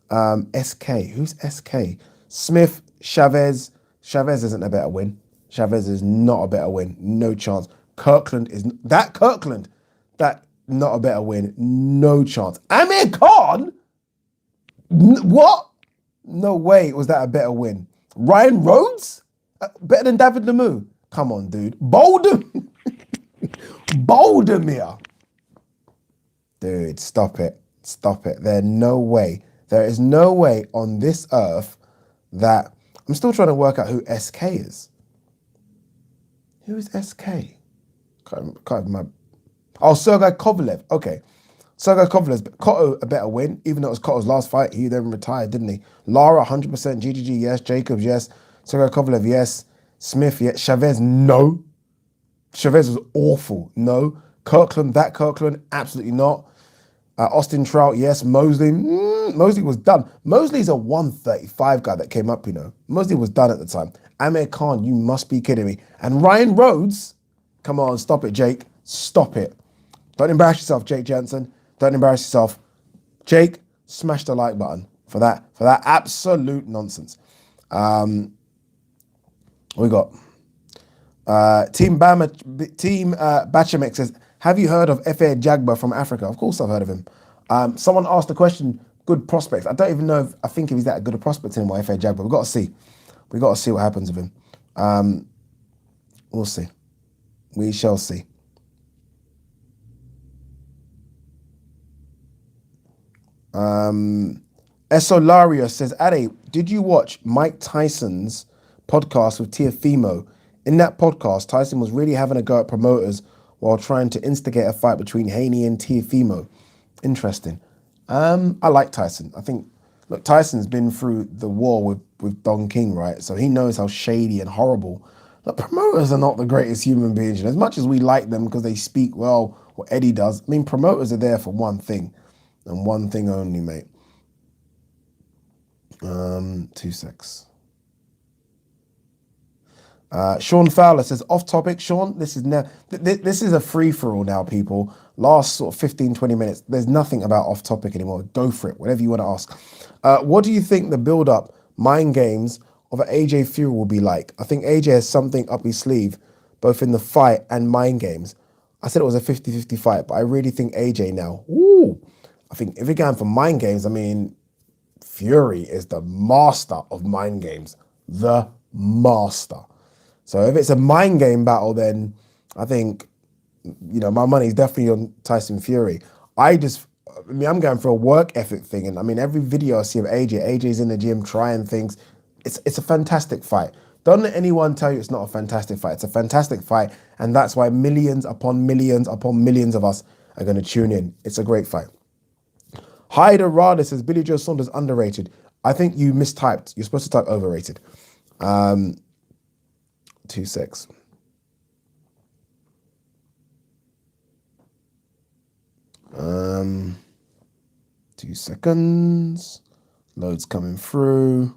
Speaker 1: SK. Who's SK? Smith, Chavez. Chavez isn't a better win. Chavez is not a better win. No chance. Kirkland is that Kirkland. That not a better win. No chance. Amir Khan? What? No way was that a better win. Ryan Rhodes? Better than David Lemieux? Come on, dude. Boldemir. Dude, stop it. Stop it. There's no way. There is no way on this earth that... I'm still trying to work out who SK is. Who is SK? Can't remember. Oh, Sergey Kovalev. Okay. Sergey Kovalev's Cotto a better win, even though it was Cotto's last fight. He then retired, didn't he? Lara, 100%. GGG, yes. Jacobs, yes. Sergey Kovalev, yes. Smith, yes. Chavez, no. Chavez was awful, no. Kirkland, absolutely not. Austin Trout, yes. Mosley, Mosley was done. Mosley's a 135 guy that came up, you know. Mosley was done at the time. Amir Khan, you must be kidding me. And Ryan Rhodes, come on, stop it, Jake. Stop it. Don't embarrass yourself, Jake Jansen. Don't embarrass yourself. Jake, smash the like button for that absolute nonsense. We got Team Bachamek says, have you heard of Efe Jagba from Africa? Of course I've heard of him. Someone asked the question, good prospects. I don't even know if he's that good a prospect anymore, Efe Jagba. We've got to see. We've got to see what happens with him. We'll see. We shall see. Esolaria says, Ade, did you watch Mike Tyson's podcast with Teofimo? In that podcast, Tyson was really having a go at promoters while trying to instigate a fight between Haney and Teofimo. Interesting. I like Tyson. I think, look, Tyson's been through the war with Don King, right? So he knows how shady and horrible. Look, promoters are not the greatest human beings. And as much as we like them because they speak well, what Eddie does, I mean, promoters are there for one thing. And one thing only, mate. 2 secs. Sean Fowler says, off topic, Sean, this is a free-for-all now, people. Last sort of 15, 20 minutes. There's nothing about off topic anymore. Go for it, whatever you want to ask. What do you think the build-up mind games of an AJ Fury will be like? I think AJ has something up his sleeve, both in the fight and mind games. I said it was a 50-50 fight, but I really think AJ now, I think if you're going for mind games, I mean, Fury is the master of mind games. The master. So if it's a mind game battle, then I think, you know, my money is definitely on Tyson Fury. I'm going for a work ethic thing. And I mean, every video I see of AJ's in the gym trying things. It's a fantastic fight. Don't let anyone tell you it's not a fantastic fight. It's a fantastic fight. And that's why millions upon millions upon millions of us are going to tune in. It's a great fight. Hyder Rada says, Billy Joe Saunders underrated. I think you mistyped. You're supposed to type overrated. 2 secs. Um, 2 seconds. Loads coming through.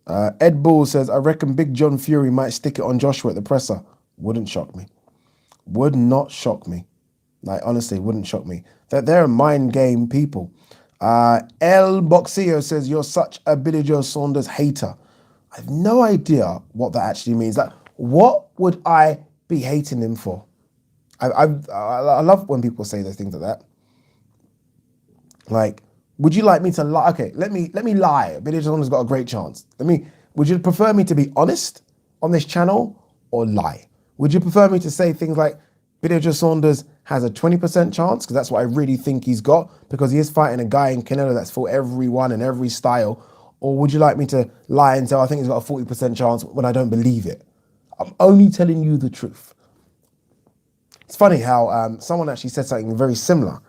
Speaker 1: Ed Bull says, I reckon Big John Fury might stick it on Joshua at the presser. Wouldn't shock me. Would not shock me. Like, honestly, wouldn't shock me. They're mind game people. El Boxeo says, you're such a Billy Joe Saunders hater. I have no idea what that actually means. Like, what would I be hating him for? I love when people say those things like that. Like, would you like me to lie? Okay, let me lie. Billy Joe Saunders got a great chance. Would you prefer me to be honest on this channel or lie? Would you prefer me to say things like Billy Joe Saunders has a 20% chance, because that's what I really think he's got, because he is fighting a guy in Canelo that's fought everyone and every style? Or would you like me to lie and say I think he's got a 40% chance when I don't believe it? I'm only telling you the truth. It's funny how someone actually said something very similar.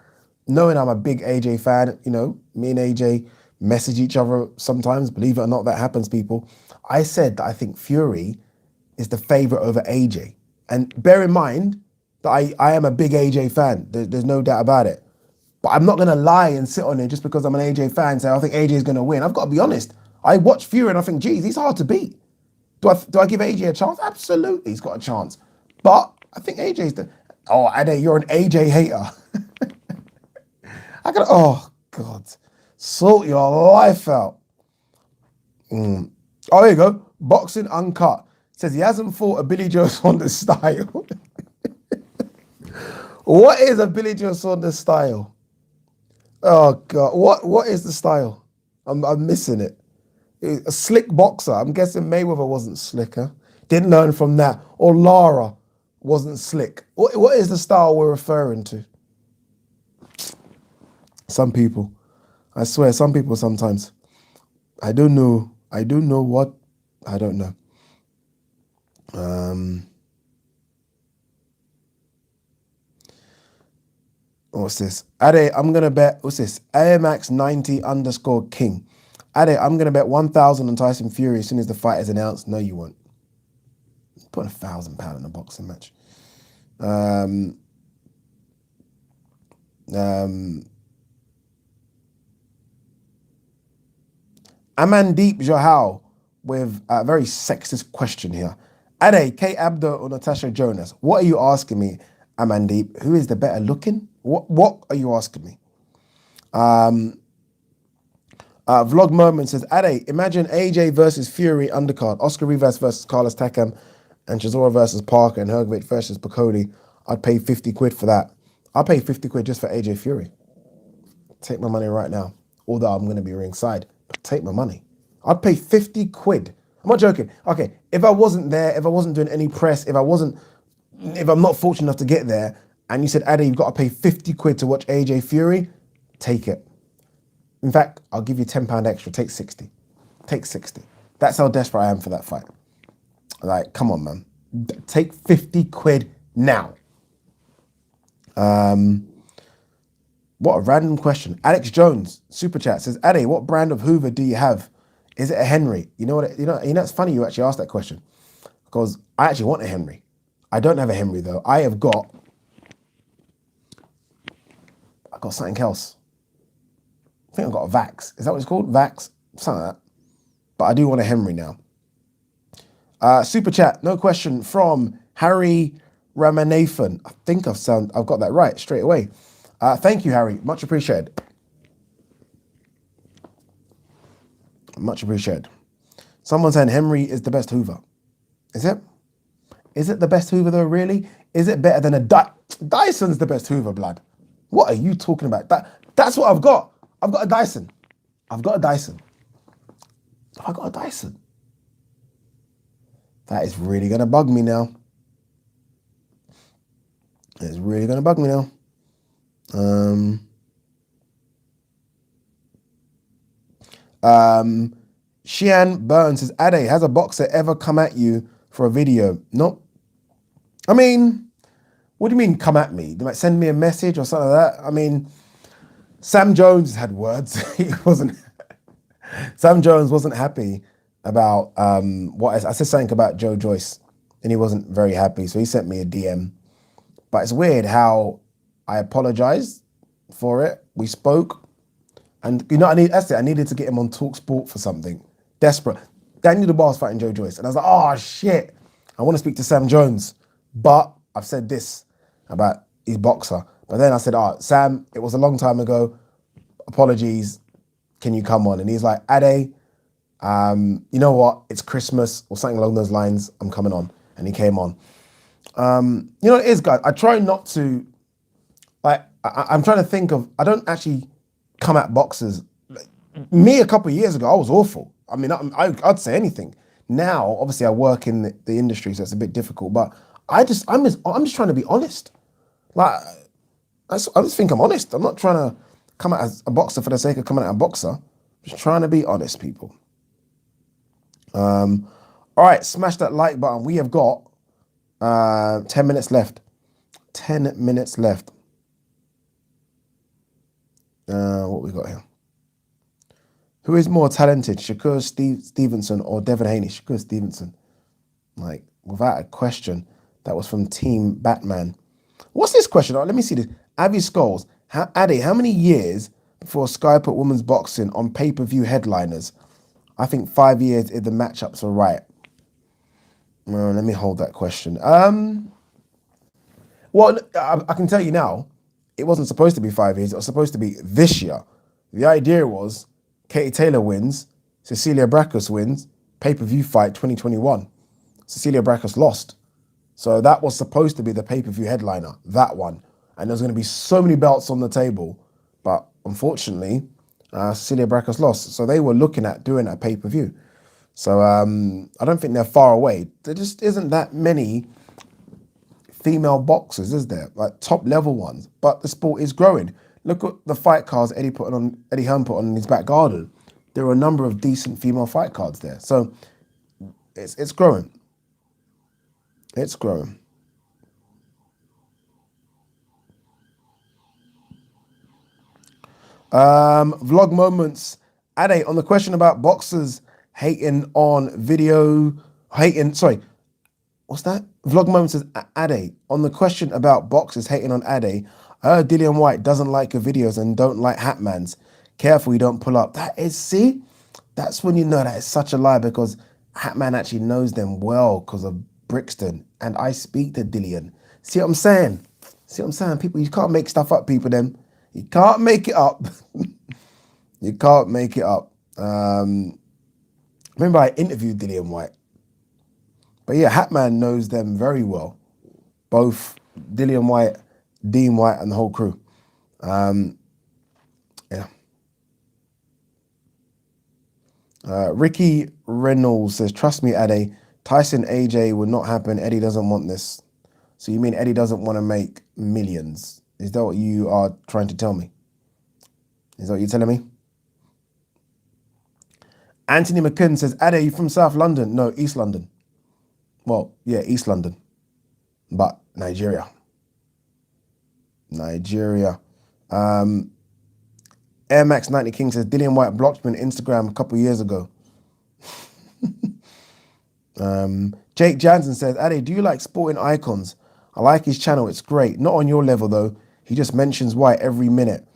Speaker 1: Knowing I'm a big AJ fan, you know, me and AJ message each other sometimes. Believe it or not, that happens, people. I said that I think Fury is the favorite over AJ. And bear in mind that I am a big AJ fan. There's no doubt about it. But I'm not going to lie and sit on it just because I'm an AJ fan and say I think AJ is going to win. I've got to be honest. I watch Fury and I think, geez, he's hard to beat. Do I give AJ a chance? Absolutely, he's got a chance. But I think AJ's the... Oh, Ade, you're an AJ hater. Oh, God. Sort your life out. Oh, there you go. Boxing Uncut. Says he hasn't fought a Billy Joe Saunders style. What is a Billy Joe Saunders style? Oh, God. What is the style? I'm missing it. A slick boxer. I'm guessing Mayweather wasn't slicker. Didn't learn from that. Or Lara wasn't slick. What is the style we're referring to? Some people. I swear, some people sometimes. I don't know what. I don't know. What's this? Ade, I'm gonna bet. What's this? AMX 90 underscore King. Ade, I'm gonna bet 1,000 on Tyson Fury as soon as the fight is announced. No, you won't. Put £1,000 in a boxing match. Amandeep Johal with a very sexist question here. Ade, Kate Abdo or Natasha Jonas? What are you asking me, Amandeep? Who is the better looking? What are you asking me? Vlog Moment says, Ade, imagine AJ versus Fury undercard, Oscar Rivas versus Carlos Takam, and Chisora versus Parker, and Hergovich versus Bakodi. I'd pay 50 quid for that. I'll pay 50 quid just for AJ Fury. Take my money right now. Although I'm going to be ringside, but take my money. I'd pay 50 quid. I'm not joking. Okay, if I wasn't there, if I wasn't doing any press, if I'm not fortunate enough to get there, and you said, Ade, you've got to pay 50 quid to watch AJ Fury, take it. In fact, I'll give you £10 extra. Take 60. Take 60. That's how desperate I am for that fight. Like, come on, man. Take 50 quid now. What a random question. Alex Jones, super chat, says, Ade, what brand of Hoover do you have? Is it a Henry? You know, it's funny you actually asked that question, because I actually want a Henry. I don't have a Henry though. I got something else. I think I've got a Vax. Is that what it's called? Vax? Something like that. But I do want a Henry now. Super chat, no question from Harry Ramanathan. I think I've got that right straight away. Thank you, Harry. Much appreciated. Much appreciated. Someone saying Henry is the best Hoover. Is it? Is it the best Hoover though, really? Is it better than a Dyson's the best Hoover, blood? What are you talking about? That's what I've got. I've got a Dyson. I've got a Dyson. I got a Dyson. That is really going to bug me now. It's really going to bug me now. Shian Burns says, Ade, has a boxer ever come at you for a video? Nope. I mean, what do you mean come at me? They might send me a message or something like that. I mean, Sam Jones had words. Sam Jones wasn't happy about what I said something about Joe Joyce, and he wasn't very happy. So he sent me a DM. But it's weird how I apologized for it. We spoke, and you know, I needed to get him on Talk Sport for something. Desperate. Daniel DeBar's fighting Joe Joyce, and I was like, oh shit, I want to speak to Sam Jones, but I've said this about his boxer. But then I said, Sam, it was a long time ago. Apologies. Can you come on? And he's like, Ade, you know what? It's Christmas or something along those lines. I'm coming on. And he came on. You know what it is, guys? I try not to, I'm trying to think of, I don't actually come at boxers. Me a couple of years ago, I was awful. I mean, I'd say anything. Now, obviously, I work in the industry, so it's a bit difficult. But I'm just trying to be honest. Like, I just think I'm honest. I'm not trying to come at as a boxer for the sake of coming at a boxer. Just trying to be honest, people. All right, smash that like button. We have got 10 minutes left. 10 minutes left. What we got here? Who is more talented, Shakur Stevenson or Devin Haney? Shakur Stevenson. Like, without a question. That was from Team Batman. What's this question? Let me see this. Avi Scholes. Ade, how many years before Sky put women's boxing on pay-per-view headliners? I think 5 years if the matchups are right. Well, let me hold that question. Well, I can tell you now, it wasn't supposed to be 5 years. It was supposed to be this year. The idea was Katie Taylor wins, Cecilia Brækhus wins, pay-per-view fight 2021. Cecilia Brækhus lost. So that was supposed to be the pay-per-view headliner, that one. And there's going to be so many belts on the table. But unfortunately, Cecilia Brækhus lost. So they were looking at doing a pay-per-view. So I don't think they're far away. There just isn't that many female boxers, is there? Like top-level ones. But the sport is growing. Look at the fight cards Eddie Hearn put on in his back garden. There are a number of decent female fight cards there. So it's growing. It's growing. Vlog moments. Ade, on the question about boxers hating on video, hating, sorry, what's that? Vlog moments says Ade, on the question about boxers hating on Ade, I heard Dillian White doesn't like your videos and don't like Hatman's. Careful you don't pull up. That is, see, that's when you know that it's such a lie because Hatman actually knows them well because of Brixton. And I speak to Dillian. See what I'm saying? See what I'm saying? People, you can't make stuff up, people, them. You can't make it up. You can't make it up. Remember I interviewed Dillian White. But yeah, Hatman knows them very well. Both Dillian White, Dean White, and the whole crew. Yeah. Ricky Reynolds says, trust me, Ade, Tyson AJ would not happen. Eddie doesn't want this. So you mean Eddie doesn't want to make millions? Is that what you are trying to tell me? Is that what you're telling me? Anthony McKinn says, Ade, you from South London? No, East London. Well, yeah, East London. But Nigeria. Nigeria. Air Max 90 King says, Dillian White blocked me on Instagram a couple years ago. Jake Jansen says, Ade, do you like sporting icons? I like his channel. It's great. Not on your level, though. He just mentions White every minute.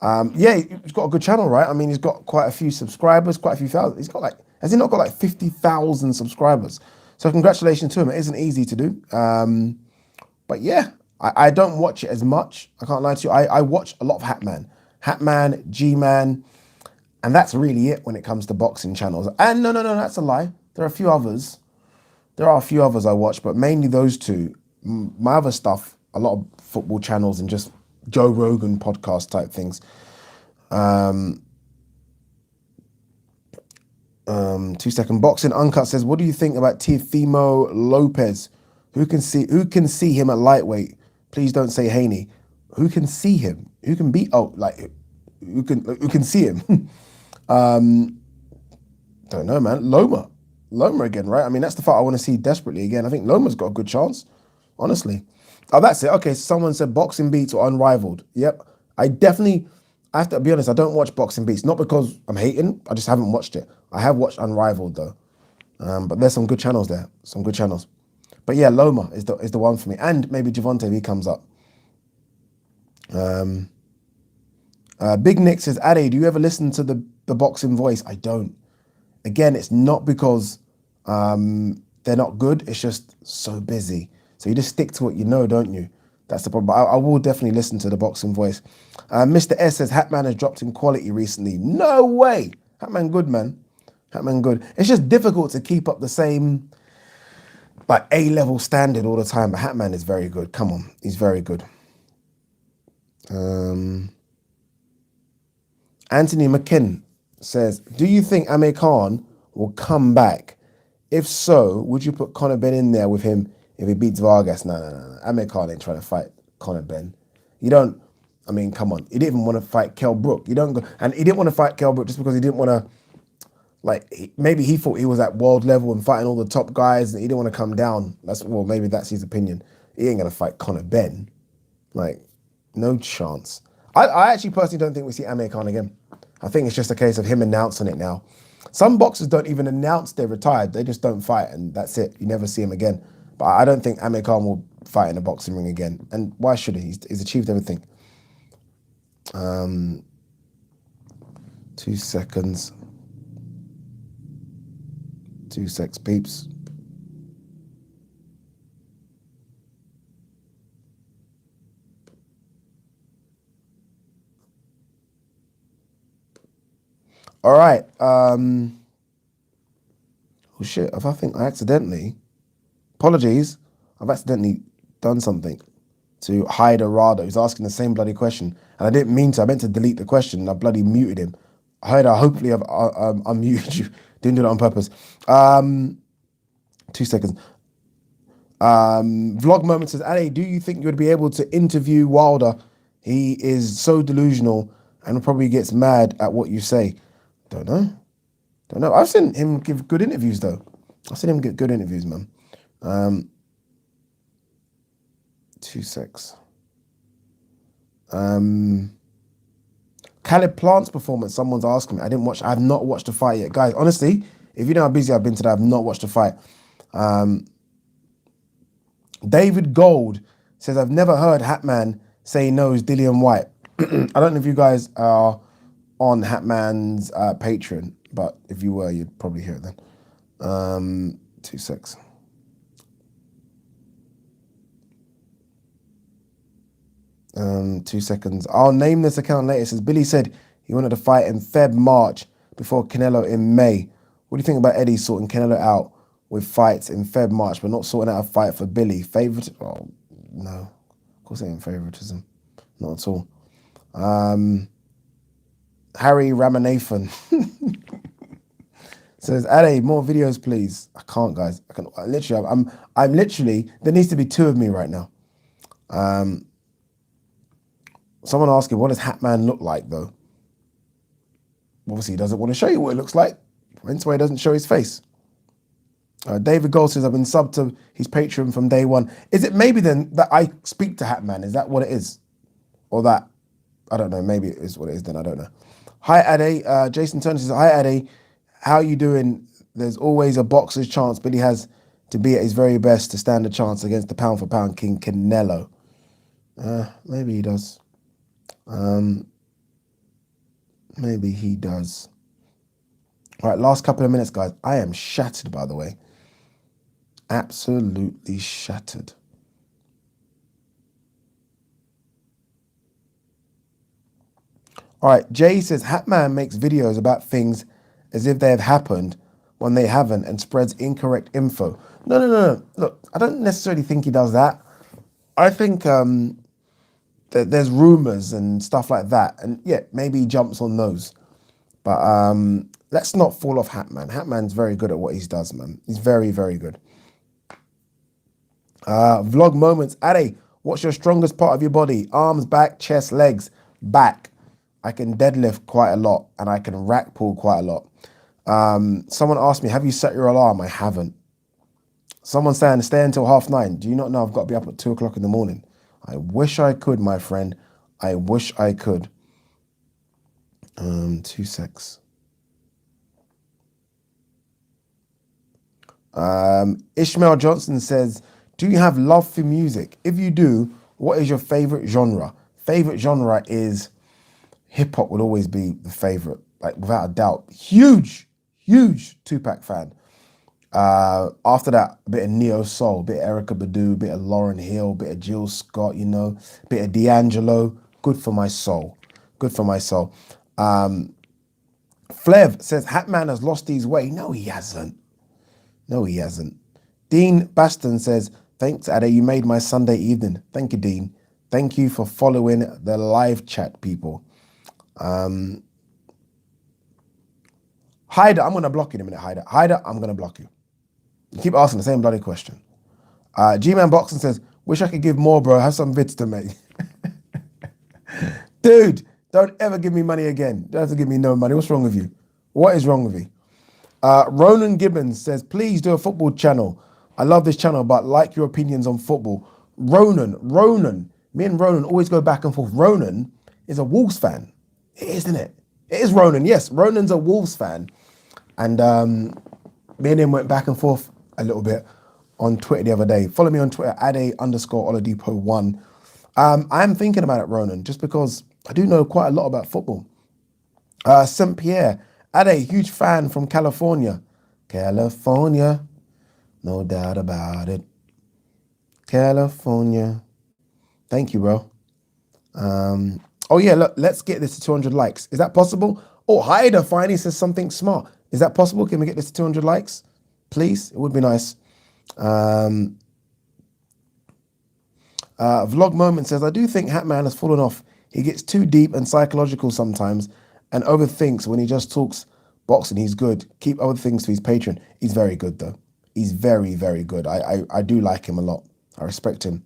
Speaker 1: Yeah, he's got a good channel, right? I mean, he's got quite a few subscribers, quite a few thousand. He's got like, has he not got like 50,000 subscribers? So congratulations to him. It isn't easy to do. But yeah, I don't watch it as much. I can't lie to you. I watch a lot of Hatman, G-Man, and that's really it when it comes to boxing channels. And no, that's a lie. There are a few others. There are a few others I watch, but mainly those two. My other stuff, a lot of football channels and just Joe Rogan podcast type things. 2-second boxing uncut says, what do you think about Teofimo Lopez? Who can see him at lightweight? Please don't say Haney. Who can see him? Who can beat? Oh, like who can see him? Don't know, man. Loma again, right? I mean, that's the fight I want to see desperately again. I think Loma's got a good chance, honestly. Oh, that's it. Okay, someone said boxing beats or unrivaled. Yep, I have to be honest. I don't watch boxing beats, not because I'm hating. I just haven't watched it. I have watched Unrivaled though, but there's some good channels there. Some good channels. But yeah, Loma is the one for me, and maybe Javante if he comes up. Big Nick says, Ade, do you ever listen to the boxing voice? I don't. Again, it's not because they're not good. It's just so busy. So you just stick to what you know, don't you? That's the problem. But I will definitely listen to the boxing voice. Mr. S says, Hatman has dropped in quality recently. No way. Hatman good, man. Hatman good. It's just difficult to keep up the same like A-level standard all the time. But Hatman is very good. Come on. He's very good. Anthony McKinn says, do you think Amir Khan will come back? If so, would you put Conor Ben in there with him if he beats Vargas? No. Amir Khan ain't trying to fight Conor Ben. You don't, I mean, come on. He didn't even want to fight Kell Brook. You don't go, and he didn't want to fight Kell Brook just because he didn't want to, like, maybe he thought he was at world level and fighting all the top guys and he didn't want to come down. Well, maybe that's his opinion. He ain't going to fight Conor Ben. Like, no chance. I actually personally don't think we see Amir Khan again. I think it's just a case of him announcing it now. Some boxers don't even announce they're retired. They just don't fight, and that's it. You never see him again. But I don't think Amir Khan will fight in a boxing ring again. And why should he? He's achieved everything. 2 seconds. 2 secs, peeps. All right. Oh shit! I think I accidentally. Apologies. I've accidentally done something to hide a Rado. He's asking the same bloody question, and I didn't mean to. I meant to delete the question, and I bloody muted him. Hopefully I've unmuted you. Didn't do that on purpose. 2 seconds. Vlog moment says, Ade, do you think you would be able to interview Wilder? He is so delusional and probably gets mad at what you say. Don't know. I've seen him give good interviews though. I've seen him get good interviews, man. 2 secs. Caleb Plant's performance, someone's asking me. I have not watched the fight yet. Guys, honestly, if you know how busy I've been today, I've not watched the fight. David Gold says, I've never heard Hatman say he knows Dillian White. I don't know if you guys are on Hatman's Patreon, but if you were, you'd probably hear it then. 2 secs. Two seconds. I'll name this account later. It says, Billy said he wanted to fight in March before Canelo in May. What do you think about Eddie sorting Canelo out with fights in March, but not sorting out a fight for Billy? Favorite? Oh, no. Of course it ain't favoritism. Not at all. Harry Ramanathan says, Ade, more videos, please. I can't, guys. I'm literally, there needs to be 2 of me right now. Someone asking, what does Hatman look like, though? Obviously, he doesn't want to show you what it looks like. Hence why he doesn't show his face. David Gold says, I've been subbed to his Patreon from day one. Is it maybe then that I speak to Hatman? Is that what it is? Or that? I don't know. Maybe it is what it is then. I don't know. Hi, Ade. Jason Turner says, hi, Ade. How you doing? There's always a boxer's chance. Billy has to be at his very best to stand a chance against the pound-for-pound king, Canelo. Maybe he does. Maybe he does. All right, last couple of minutes, guys. I am shattered, by the way. Absolutely shattered. All right, Jay says, Hatman makes videos about things as if they have happened when they haven't and spreads incorrect info. No. Look, I don't necessarily think he does that. I think there's rumors and stuff like that. And yeah, maybe he jumps on those. But let's not fall off Hatman. Hatman's very good at what he does, man. He's very, very good. Vlog moments. Ade, what's your strongest part of your body? Arms, back, chest, legs. Back. I can deadlift quite a lot and I can rack pull quite a lot. Someone asked me, have you set your alarm? I haven't. Someone saying, stay until 9:30. Do you not know I've got to be up at 2 o'clock in the morning? I wish I could, my friend. I wish I could. 2 secs. Ishmael Johnson says, do you have love for music? If you do, what is your favorite genre? Favorite genre is hip-hop will always be the favorite, like without a doubt. Huge Tupac fan. After that, a bit of neo soul, a bit of Erykah Badu, a bit of Lauryn Hill, a bit of Jill Scott, you know, a bit of D'Angelo. Good for my soul. Good for my soul. Flev says, Hatman has lost his way. No, he hasn't. No, he hasn't. Dean Baston says, thanks, Ade. You made my Sunday evening. Thank you, Dean. Thank you for following the live chat, people. Hyder, I'm going to block you in a minute, Hyder. Hyder, I'm going to block you. You keep asking the same bloody question. G-Man Boxing says, wish I could give more, bro. Have some vids to make. Dude, don't ever give me money again. Don't have to give me no money. What's wrong with you? What is wrong with you? Ronan Gibbons says, please do a football channel. I love this channel, but like your opinions on football. Ronan, me and Ronan always go back and forth. Ronan is a Wolves fan. It is, isn't it? It is Ronan. Yes, Ronan's a Wolves fan. And me and him went back and forth a little bit on Twitter the other day. Follow me on Twitter, Ade_Oladipo1. I am thinking about it, Ronan, just because I do know quite a lot about football. St. Pierre, Ade, huge fan from California. California, no doubt about it. California. Thank you, bro. Oh yeah, look, let's get this to 200 likes. Is that possible? Oh, Hyder finally says something smart. Is that possible? Can we get this to 200 likes? Please, it would be nice. Vlog Moment says, I do think Hatman has fallen off. He gets too deep and psychological sometimes and overthinks when he just talks boxing. He's good. Keep other things to his Patreon. He's very good, though. He's very, very good. I do like him a lot. I respect him.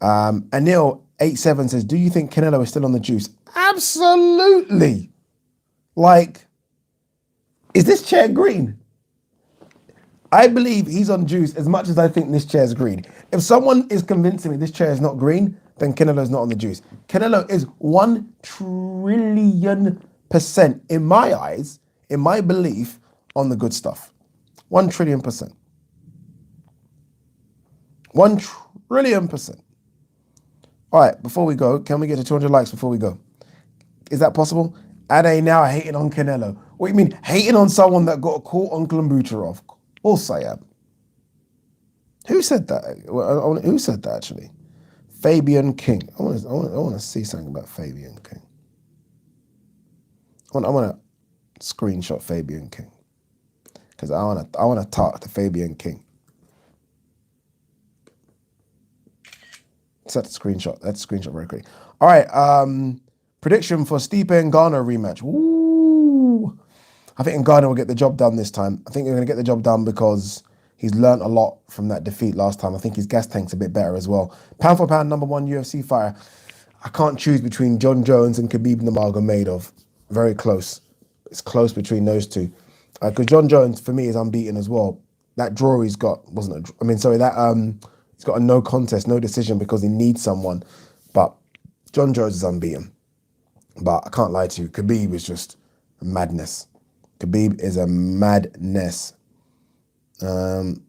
Speaker 1: Anil87 says, do you think Canelo is still on the juice? Absolutely. Like, is this chair green? I believe he's on juice as much as I think this chair is green. If someone is convincing me this chair is not green, then Canelo's not on the juice. Canelo is 1,000,000,000,000% in my eyes, in my belief, on the good stuff. 1,000,000,000,000%. 1,000,000,000,000%. All right, before we go, can we get to 200 likes before we go? Is that possible? Ade now hating on Canelo. What do you mean, hating on someone that got caught on Klambuterov? Of course I am. Who said that? Who said that, actually? Fabian King. I want to see something about Fabian King. I want to screenshot Fabian King because I want to talk to Fabian King. Set the screenshot. That's a screenshot very quick. All right. Prediction for Stipe and Ngannou rematch. Ooh. I think Ngannou will get the job done this time. I think they're going to get the job done because he's learned a lot from that defeat last time. I think his gas tank's a bit better as well. Pound for pound, #1 UFC fighter. I can't choose between John Jones and Khabib Nurmagomedov. Very close. It's close between those two. Because John Jones, for me, is unbeaten as well. That draw he's got wasn't a... I mean, sorry, that he's got a no contest, no decision because he needs someone. But John Jones is unbeaten. But I can't lie to you. Khabib is just madness. Khabib is a madness. 2-6.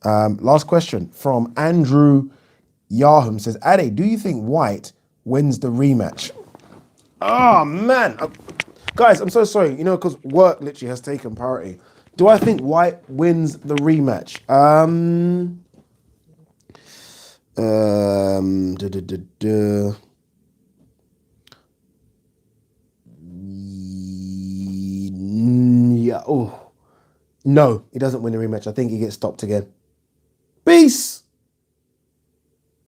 Speaker 1: Last question from Andrew Yahum says, Ade, do you think White wins the rematch? Oh, man. Guys, I'm so sorry, because work literally has taken priority. Do I think White wins the rematch? Yeah. Oh, no, he doesn't win the rematch. I think he gets stopped again. Peace.